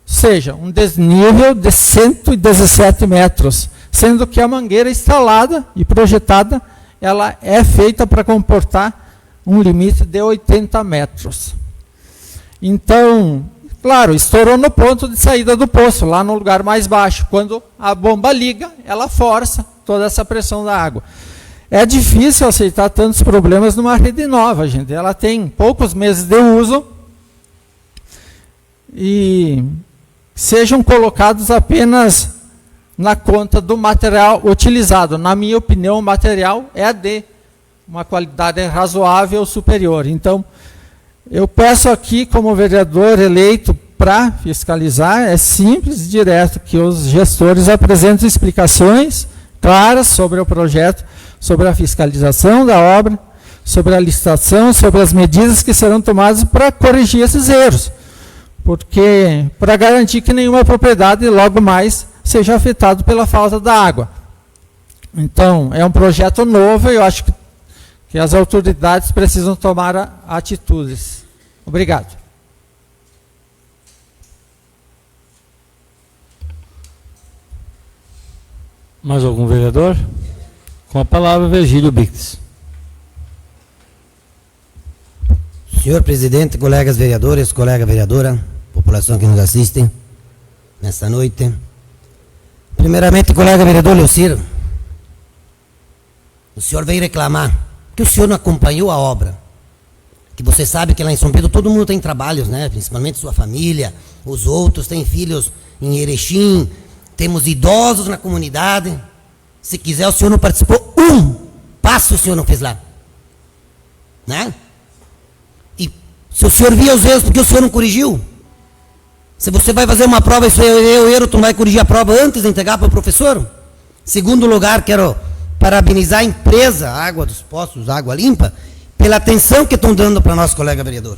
D: seja, um desnível de 117 metros. Sendo que a mangueira instalada e projetada, ela é feita para comportar um limite de 80 metros. Então, claro, estourou no ponto de saída do poço, lá no lugar mais baixo. Quando a bomba liga, ela força toda essa pressão da água. É difícil aceitar tantos problemas numa rede nova, gente. Ela tem poucos meses de uso e sejam colocados apenas na conta do material utilizado. Na minha opinião, o material é de uma qualidade razoável superior. Então, eu peço aqui, como vereador eleito para fiscalizar, é simples e direto, que os gestores apresentem explicações claras sobre o projeto, sobre a fiscalização da obra, sobre a licitação, sobre as medidas que serão tomadas para corrigir esses erros. Porque, para garantir que nenhuma propriedade logo mais seja afetado pela falta da água. Então, é um projeto novo e eu acho que as autoridades precisam tomar atitudes. Obrigado.
A: Mais algum vereador? Com a palavra, Virgílio Bix.
E: Senhor presidente, colegas vereadores, colega vereadora, população que nos assiste nesta noite. Primeiramente, colega vereador Leocir, o senhor veio reclamar que o senhor não acompanhou a obra. Que você sabe que lá em São Pedro todo mundo tem trabalhos, né? Principalmente sua família, os outros têm filhos em Erechim, temos idosos na comunidade. Se quiser, o senhor não participou. Passo o senhor não fez lá. Né? E se o senhor via os erros, por que o senhor não corrigiu? Se você vai fazer uma prova e isso é erro, tu não vai corrigir a prova antes de entregar para o professor? Segundo lugar, quero parabenizar a empresa Água dos Poços, Água Limpa, pela atenção que estão dando para nosso colega vereador.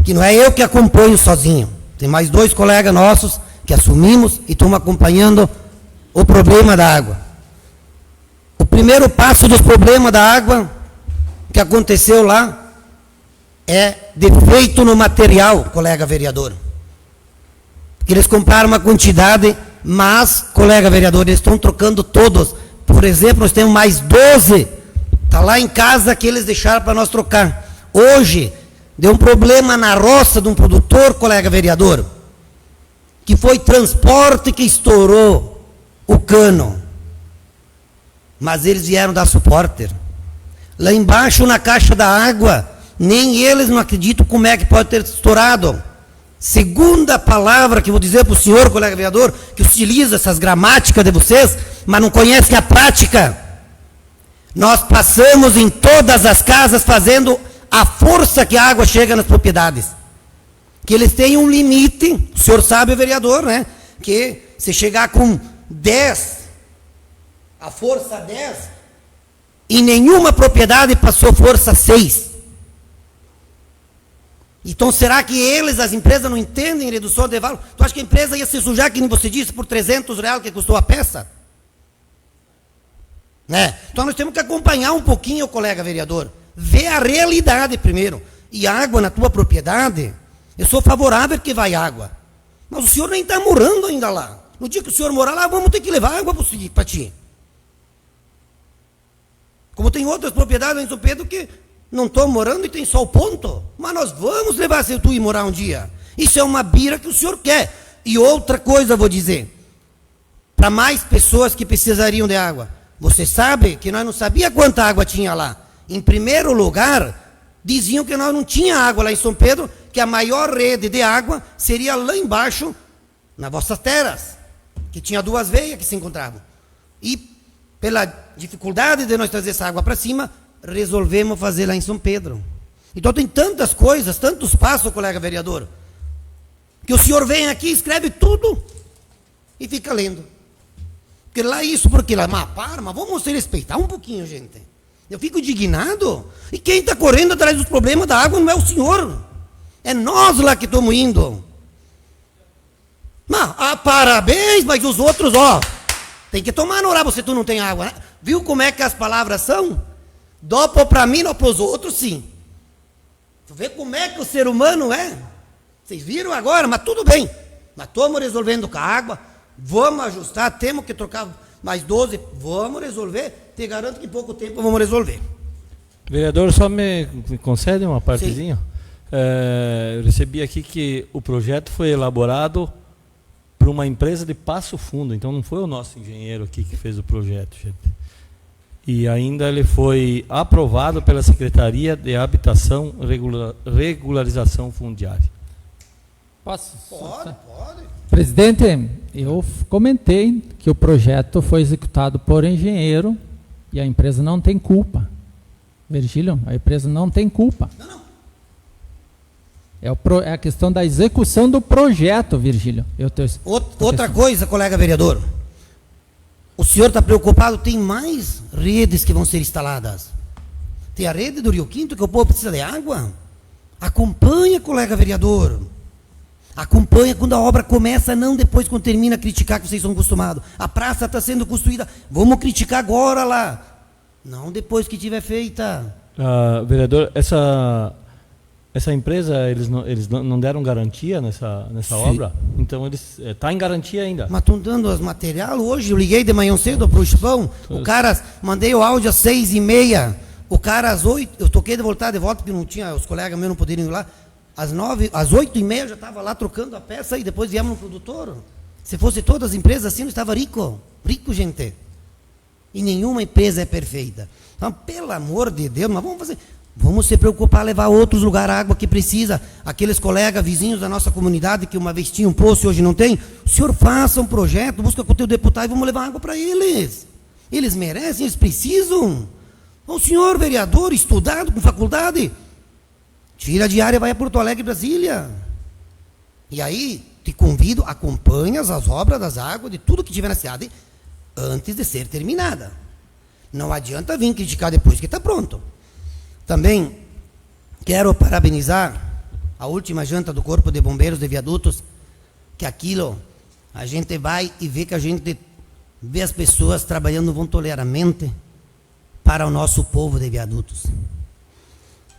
E: Que não é eu que acompanho sozinho. Tem mais 2 colegas nossos que assumimos e estão acompanhando o problema da água. O primeiro passo dos problemas da água que aconteceu lá é defeito no material, colega vereador. Que eles compraram uma quantidade, mas, colega vereador, eles estão trocando todos. Por exemplo, nós temos mais 12, está lá em casa que eles deixaram para nós trocar. Hoje, deu um problema na roça de um produtor, for, colega vereador, que foi transporte que estourou o cano, mas eles vieram dar suporte. Lá embaixo, na caixa da água, nem eles não acreditam como é que pode ter estourado. Segunda palavra que eu vou dizer para o senhor, colega vereador, que utiliza essas gramáticas de vocês, mas não conhece a prática. Nós passamos em todas as casas fazendo a força que a água chega nas propriedades. Que eles têm um limite, o senhor sabe, vereador, né? Que se chegar com 10, a força 10, em nenhuma propriedade passou força 6. Então, será que eles, as empresas, não entendem redução de valor? Tu acha que a empresa ia se sujar, que nem você disse, por R$300 que custou a peça? Né? Então, nós temos que acompanhar um pouquinho, colega vereador. Ver a realidade primeiro. E água na tua propriedade, eu sou favorável que vai água. Mas o senhor nem está morando ainda lá. No dia que o senhor morar lá, vamos ter que levar água para ti. Como tem outras propriedades em São Pedro que não estão morando e tem só o ponto. Mas nós vamos levar se tu ir morar um dia. Isso é uma bira que o senhor quer. E outra coisa eu vou dizer. Para mais pessoas que precisariam de água. Você sabe que nós não sabíamos quanta água tinha lá. Em primeiro lugar, diziam que nós não tinha água lá em São Pedro, que a maior rede de água seria lá embaixo, nas vossas terras. Que tinha 2 veias que se encontravam. E pela dificuldade de nós trazer essa água para cima, resolvemos fazer lá em São Pedro. Então tem tantas coisas, tantos passos, colega vereador, que o senhor vem aqui, escreve tudo e fica lendo. Porque lá isso, porque lá, mas vamos se respeitar um pouquinho, gente. Eu fico indignado. E quem está correndo atrás dos problemas da água não é o senhor. É nós lá que estamos indo. Parabéns, mas os outros, tem que tomar no horário, tu não tem água, né? Viu como é que as palavras são? Dopo para mim, não para os outros, sim. Tu vê como é que o ser humano é? Vocês viram agora, mas tudo bem. Nós estamos resolvendo com a água, vamos ajustar, temos que trocar mais 12, vamos resolver. Te garanto que em pouco tempo vamos resolver.
A: Vereador, só me concede uma partezinha? Eu recebi aqui que o projeto foi elaborado por uma empresa de Passo Fundo, então não foi o nosso engenheiro aqui que fez o projeto, gente. E ainda ele foi aprovado pela Secretaria de Habitação e Regularização Fundiária.
D: Posso?
C: Pode.
D: Presidente, eu comentei que o projeto foi executado por engenheiro e a empresa não tem culpa. Virgílio, a empresa não tem culpa.
C: Não.
D: É a questão da execução do projeto, Virgílio.
E: Outra coisa, colega vereador. O senhor está preocupado, tem mais redes que vão ser instaladas. Tem a rede do Rio Quinto, que o povo precisa de água. Acompanha, colega vereador. Acompanha quando a obra começa, não depois quando termina, criticar que vocês são acostumados. A praça está sendo construída, vamos criticar agora lá. Não depois que tiver feita.
A: Vereador, essa empresa, eles não deram garantia nessa obra? Então, eles está em garantia ainda.
E: Mas estão dando as material hoje, eu liguei de manhã cedo para o Chupão, o cara, mandei o áudio às 6h30, o cara às 8h, eu toquei de voltar de volta, porque não tinha, os colegas meus não poderiam ir lá, às 8h30 já estava lá trocando a peça e depois viemos no produtor. Se fosse todas as empresas assim, não estava rico, gente. E nenhuma empresa é perfeita. Então, pelo amor de Deus, mas vamos se preocupar, levar a outros lugares a água que precisa. Aqueles colegas vizinhos da nossa comunidade que uma vez tinham um poço e hoje não tem, o senhor faça um projeto, busca com o teu deputado e vamos levar água para eles. Eles merecem, eles precisam. O senhor vereador, estudado com faculdade, tira a diária e vai a Porto Alegre, Brasília. E aí, te convido, acompanhas as obras das águas, de tudo que tiver na cidade, antes de ser terminada. Não adianta vir criticar depois que está pronto. Também quero parabenizar a última janta do Corpo de Bombeiros de Viadutos, que aquilo, a gente vai e vê que a gente vê as pessoas trabalhando voluntariamente para o nosso povo de Viadutos.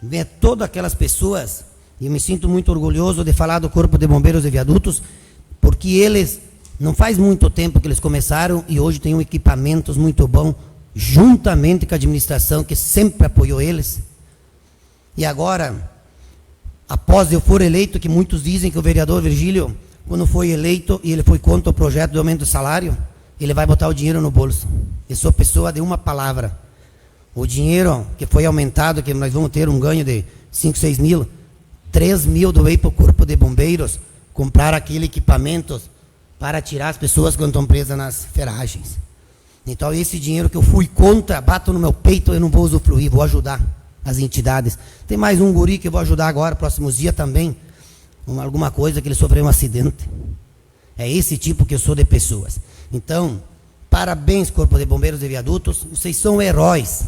E: Vê todas aquelas pessoas, e eu me sinto muito orgulhoso de falar do Corpo de Bombeiros de Viadutos, porque eles, não faz muito tempo que eles começaram e hoje têm equipamentos muito bons, juntamente com a administração que sempre apoiou eles. E agora, após eu for eleito, que muitos dizem que o vereador Virgílio, quando foi eleito e ele foi contra o projeto do aumento do salário, ele vai botar o dinheiro no bolso. Eu sou pessoa de uma palavra. O dinheiro que foi aumentado, que nós vamos ter um ganho de 5, 6 mil, 3 mil doei para o Corpo de Bombeiros, comprar aquele equipamento para tirar as pessoas que estão presas nas ferragens. Então esse dinheiro que eu fui contra, bato no meu peito, eu não vou usufruir, vou ajudar as entidades. Tem mais um guri que eu vou ajudar agora, próximos dias também, alguma coisa que ele sofreu um acidente. É esse tipo que eu sou de pessoas. Então, parabéns, Corpo de Bombeiros de Viadutos, vocês são heróis.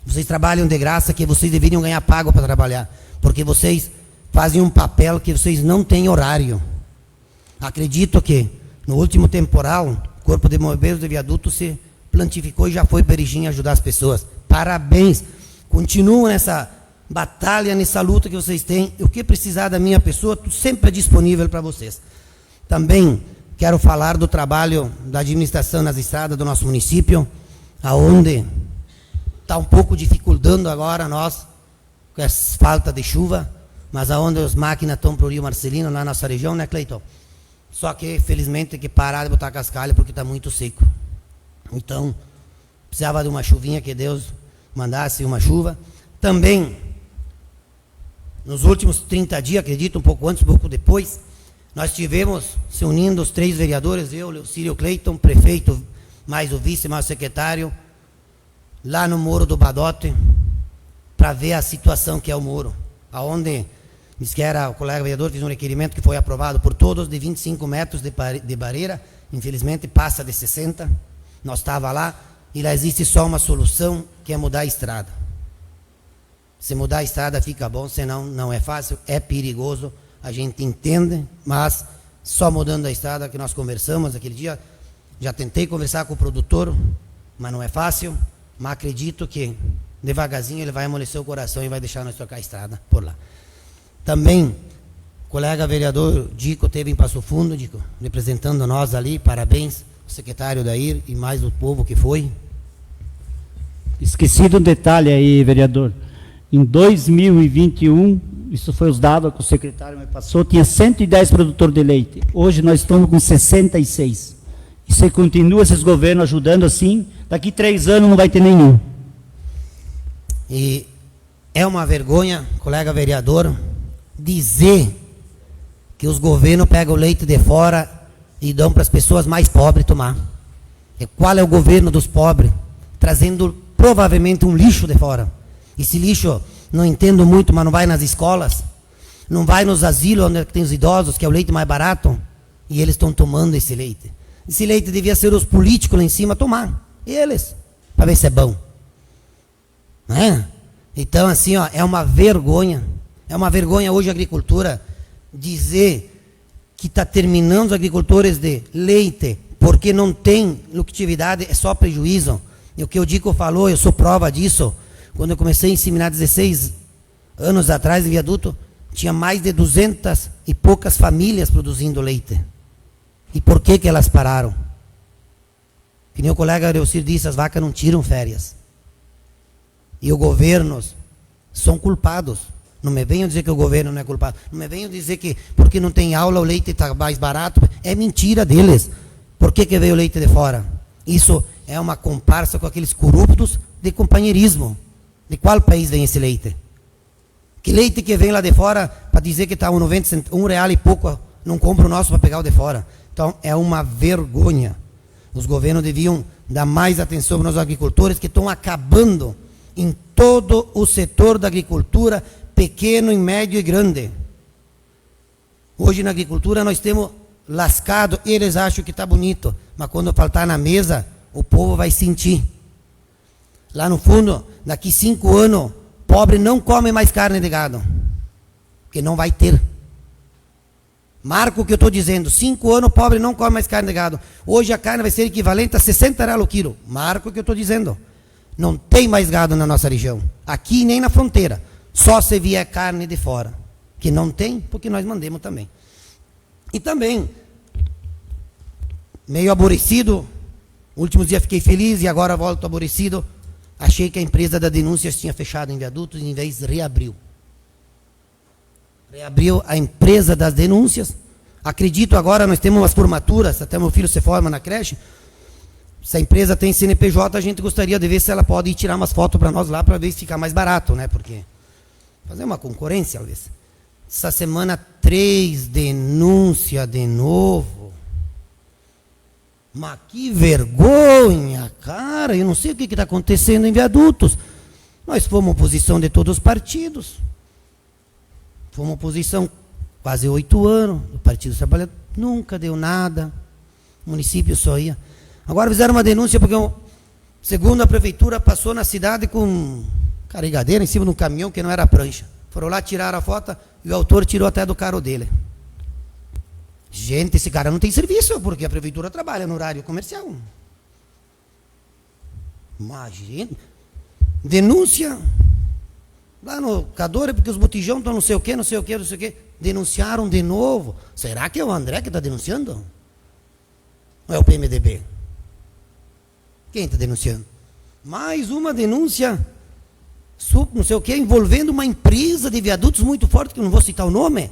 E: Vocês trabalham de graça, que vocês deveriam ganhar pago para trabalhar, porque vocês fazem um papel que vocês não têm horário. Acredito que no último temporal, o Corpo de Bombeiros de Viadutos se plantificou e já foi para Erechim ajudar as pessoas. Parabéns. Continuam nessa batalha, nessa luta que vocês têm. E o que precisar da minha pessoa, estou sempre disponível para vocês. Também quero falar do trabalho da administração nas estradas do nosso município, aonde está um pouco dificultando agora nós, com essa falta de chuva, mas aonde as máquinas estão para o Rio Marcelino, na nossa região, né, Cleiton? Só que, felizmente, tem que parar de botar cascalho porque está muito seco. Então, precisava de uma chuvinha, que Deus mandasse uma chuva. Também, nos últimos 30 dias, acredito, um pouco antes, um pouco depois, nós tivemos, se unindo os 3 vereadores, eu, Leucírio Cleiton, prefeito, mais o vice, mais o secretário, lá no Morro do Badote, para ver a situação que é o Morro, aonde, diz que era o colega vereador, fez um requerimento que foi aprovado por todos, de 25 metros de barreira, infelizmente passa de 60, nós estávamos lá, e lá existe só uma solução, que é mudar a estrada. Se mudar a estrada fica bom, senão não é fácil, é perigoso, a gente entende, mas só mudando a estrada que nós conversamos aquele dia, já tentei conversar com o produtor, mas não é fácil, mas acredito que devagarzinho ele vai amolecer o coração e vai deixar nós trocar a estrada por lá. Também, o colega vereador Dico esteve em Passo Fundo, Dico, representando nós ali, parabéns, o secretário Dair e mais o povo que foi.
F: Esqueci de um detalhe aí, vereador. Em 2021, isso foi os dados que o secretário me passou, tinha 110 produtores de leite. Hoje nós estamos com 66. E se continua esses governos ajudando assim, daqui 3 anos não vai ter nenhum.
E: E é uma vergonha, colega vereador, dizer que os governos pegam o leite de fora e dão para as pessoas mais pobres tomar. E qual é o governo dos pobres? Trazendo provavelmente um lixo de fora. Esse lixo, não entendo muito, mas não vai nas escolas, não vai nos asilos onde tem os idosos, que é o leite mais barato, e eles estão tomando esse leite. Esse leite devia ser os políticos lá em cima tomar, eles, para ver se é bom. Não é? Então, assim, ó, é uma vergonha hoje a agricultura dizer que está terminando os agricultores de leite, porque não tem lucratividade, é só prejuízo. E o que o Dico falou, eu sou prova disso. Quando eu comecei a inseminar 16 anos atrás em Viaduto, tinha mais de 200 e poucas famílias produzindo leite. E por que elas pararam? Que nem o colega Leucir disse, as vacas não tiram férias. E os governos são culpados. Não me venham dizer que o governo não é culpado. Não me venham dizer que porque não tem aula o leite está mais barato. É mentira deles. Por que veio o leite de fora? Isso é uma comparsa com aqueles corruptos de companheirismo. De qual país vem esse leite? Que leite que vem lá de fora para dizer que está R$1 e pouco, não compra o nosso para pegar o de fora. Então é uma vergonha. Os governos deviam dar mais atenção para os agricultores que estão acabando em todo o setor da agricultura, pequeno, médio e grande. Hoje na agricultura nós temos lascado, eles acham que está bonito, mas quando faltar na mesa, o povo vai sentir. Lá no fundo, daqui 5 anos, pobre não come mais carne de gado, porque não vai ter. Marco o que eu estou dizendo, 5 anos, pobre não come mais carne de gado. Hoje a carne vai ser equivalente a 60 reais o quilo. Marco o que eu estou dizendo. Não tem mais gado na nossa região, aqui nem na fronteira. Só se vier carne de fora, que não tem, porque nós mandemos também. E também, meio aborrecido, últimos dias fiquei feliz e agora volto aborrecido, achei que a empresa da denúncias tinha fechado em Viadutos e em vez reabriu. Reabriu a empresa das denúncias. Acredito agora, nós temos umas formaturas, até meu filho se forma na creche. Se a empresa tem CNPJ, a gente gostaria de ver se ela pode ir tirar umas fotos para nós lá, para ver se fica mais barato, né? Porque fazer uma concorrência, talvez. Essa semana, 3 denúncias de novo. Mas que vergonha, cara. Eu não sei o que está acontecendo em Viadutos. Nós fomos oposição de todos os partidos. Fomos oposição quase 8 anos. O Partido Trabalhador nunca deu nada. O município só ia. Agora fizeram uma denúncia porque, segundo a prefeitura, passou na cidade com carregadeira em cima de um caminhão que não era prancha. Foram lá, tiraram a foto e o autor tirou até do carro dele. Gente, esse cara não tem serviço, porque a prefeitura trabalha no horário comercial. Imagina. Denúncia lá no Cadore, porque os botijão estão não sei o quê, não sei o quê, não sei o quê. Denunciaram de novo. Será que é o André que está denunciando? Ou é o PMDB? Quem está denunciando? Mais uma denúncia, não sei o quê, envolvendo uma empresa de viadutos muito forte, que eu não vou citar o nome,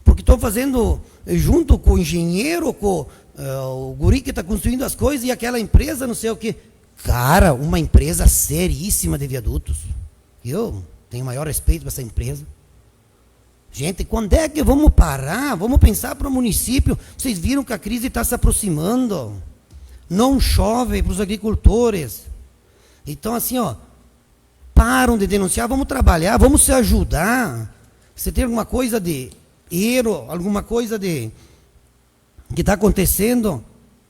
E: porque estou fazendo junto com o engenheiro, com o guri que está construindo as coisas, e aquela empresa, não sei o quê. Cara, uma empresa seríssima de viadutos. Eu tenho maior respeito para essa empresa. Gente, quando é que vamos parar? Vamos pensar para o município. Vocês viram que a crise está se aproximando. Não chove para os agricultores. Então, assim, ó, param de denunciar, vamos trabalhar, vamos se ajudar. Você tem alguma coisa de erro, alguma coisa de que está acontecendo,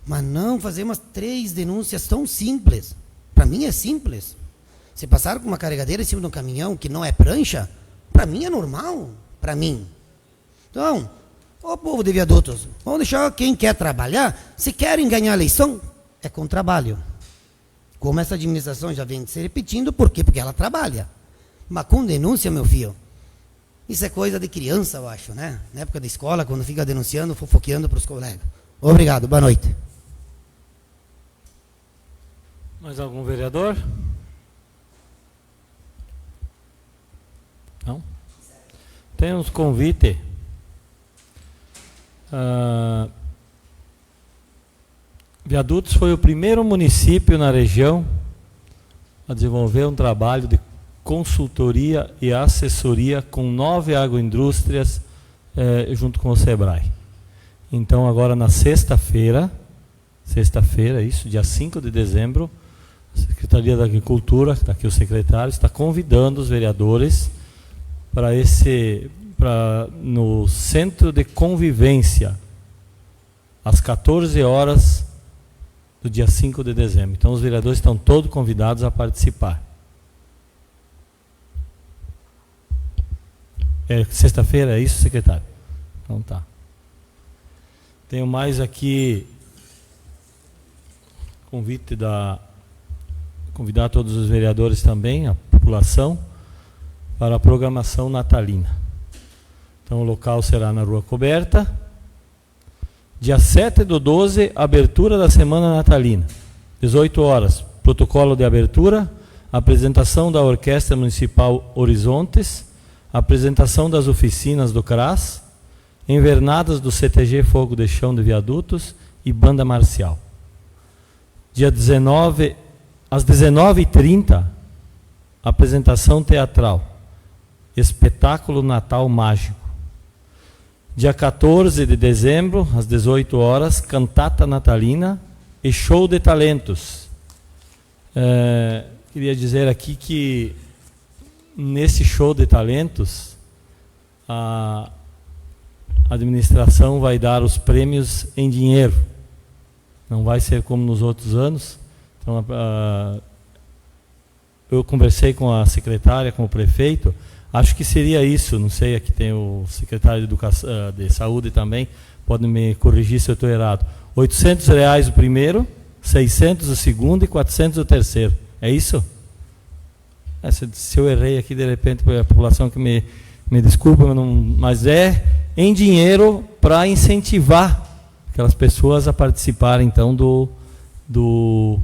E: mas não fazer umas 3 denúncias tão simples. Para mim é simples. Se passaram com uma carregadeira em cima de um caminhão que não é prancha, para mim é normal. Para mim. Então, ô povo de Viadutos, vamos deixar quem quer trabalhar. Se querem ganhar a eleição, é com trabalho. Como essa administração já vem se repetindo, por quê? Porque ela trabalha. Mas com denúncia, meu filho, isso é coisa de criança, eu acho, né? Na época da escola, quando fica denunciando, fofoqueando para os colegas. Obrigado, boa noite.
A: Mais algum vereador? Não? Temos convite. Viadutos foi o primeiro município na região a desenvolver um trabalho de consultoria e assessoria com 9 agroindústrias junto com o SEBRAE. Então, agora na sexta-feira, isso, dia 5 de dezembro, a Secretaria da Agricultura, está aqui o secretário, está convidando os vereadores no Centro de Convivência, às 14 horas do dia 5 de dezembro. Então, os vereadores estão todos convidados a participar. É sexta-feira, é isso, secretário? Então tá. Tenho mais aqui convidar todos os vereadores também, a população, para a programação natalina. Então, o local será na Rua Coberta. Dia 7/12, abertura da Semana Natalina. 18 horas, protocolo de abertura, apresentação da Orquestra Municipal Horizontes, apresentação das oficinas do CRAS, invernadas do CTG Fogo de Chão de Viadutos e banda marcial. Dia 19, às 19h30, apresentação teatral, espetáculo Natal Mágico. Dia 14 de dezembro, às 18 horas, cantata natalina e show de talentos. Queria dizer aqui que nesse show de talentos, a administração vai dar os prêmios em dinheiro. Não vai ser como nos outros anos. Então, eu conversei com a secretária, com o prefeito. Acho que seria isso, não sei, aqui tem o secretário de Educação, de Saúde também, pode me corrigir se eu estou errado. R$800 o primeiro, 600 o segundo e 400 o terceiro. É isso? Se eu errei aqui, de repente, a população que me desculpa, mas é em dinheiro para incentivar aquelas pessoas a participarem, então, do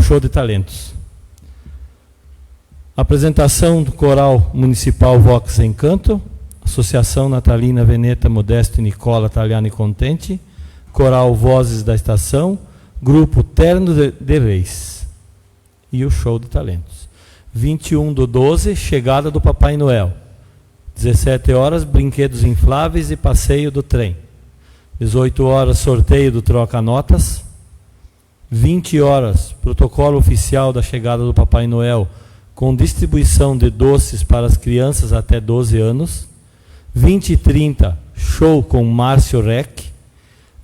A: show de talentos. Apresentação do Coral Municipal Vox Encanto, Associação Natalina Veneta Modesto e Nicola Tagliani Contente, Coral Vozes da Estação, Grupo Terno de Reis e o Show de Talentos. 21/12, chegada do Papai Noel. 17 horas, brinquedos infláveis e passeio do trem. 18 horas, sorteio do troca-notas. 20 horas, protocolo oficial da chegada do Papai Noel, com distribuição de doces para as crianças até 12 anos. 20h30, show com Márcio Rec.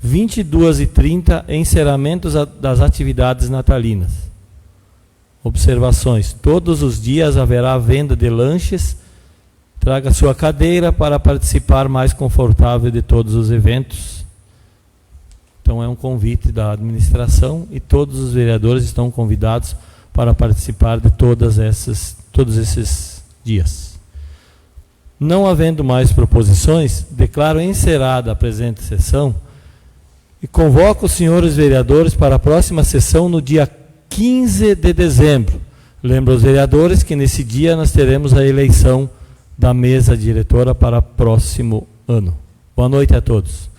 A: 22h30, encerramentos das atividades natalinas. Observações: todos os dias haverá venda de lanches. Traga sua cadeira para participar mais confortável de todos os eventos. Então é um convite da administração e todos os vereadores estão convidados para participar de todos esses dias. Não havendo mais proposições, declaro encerrada a presente sessão e convoco os senhores vereadores para a próxima sessão no dia 15 de dezembro. Lembro aos vereadores que nesse dia nós teremos a eleição da mesa diretora para o próximo ano. Boa noite a todos.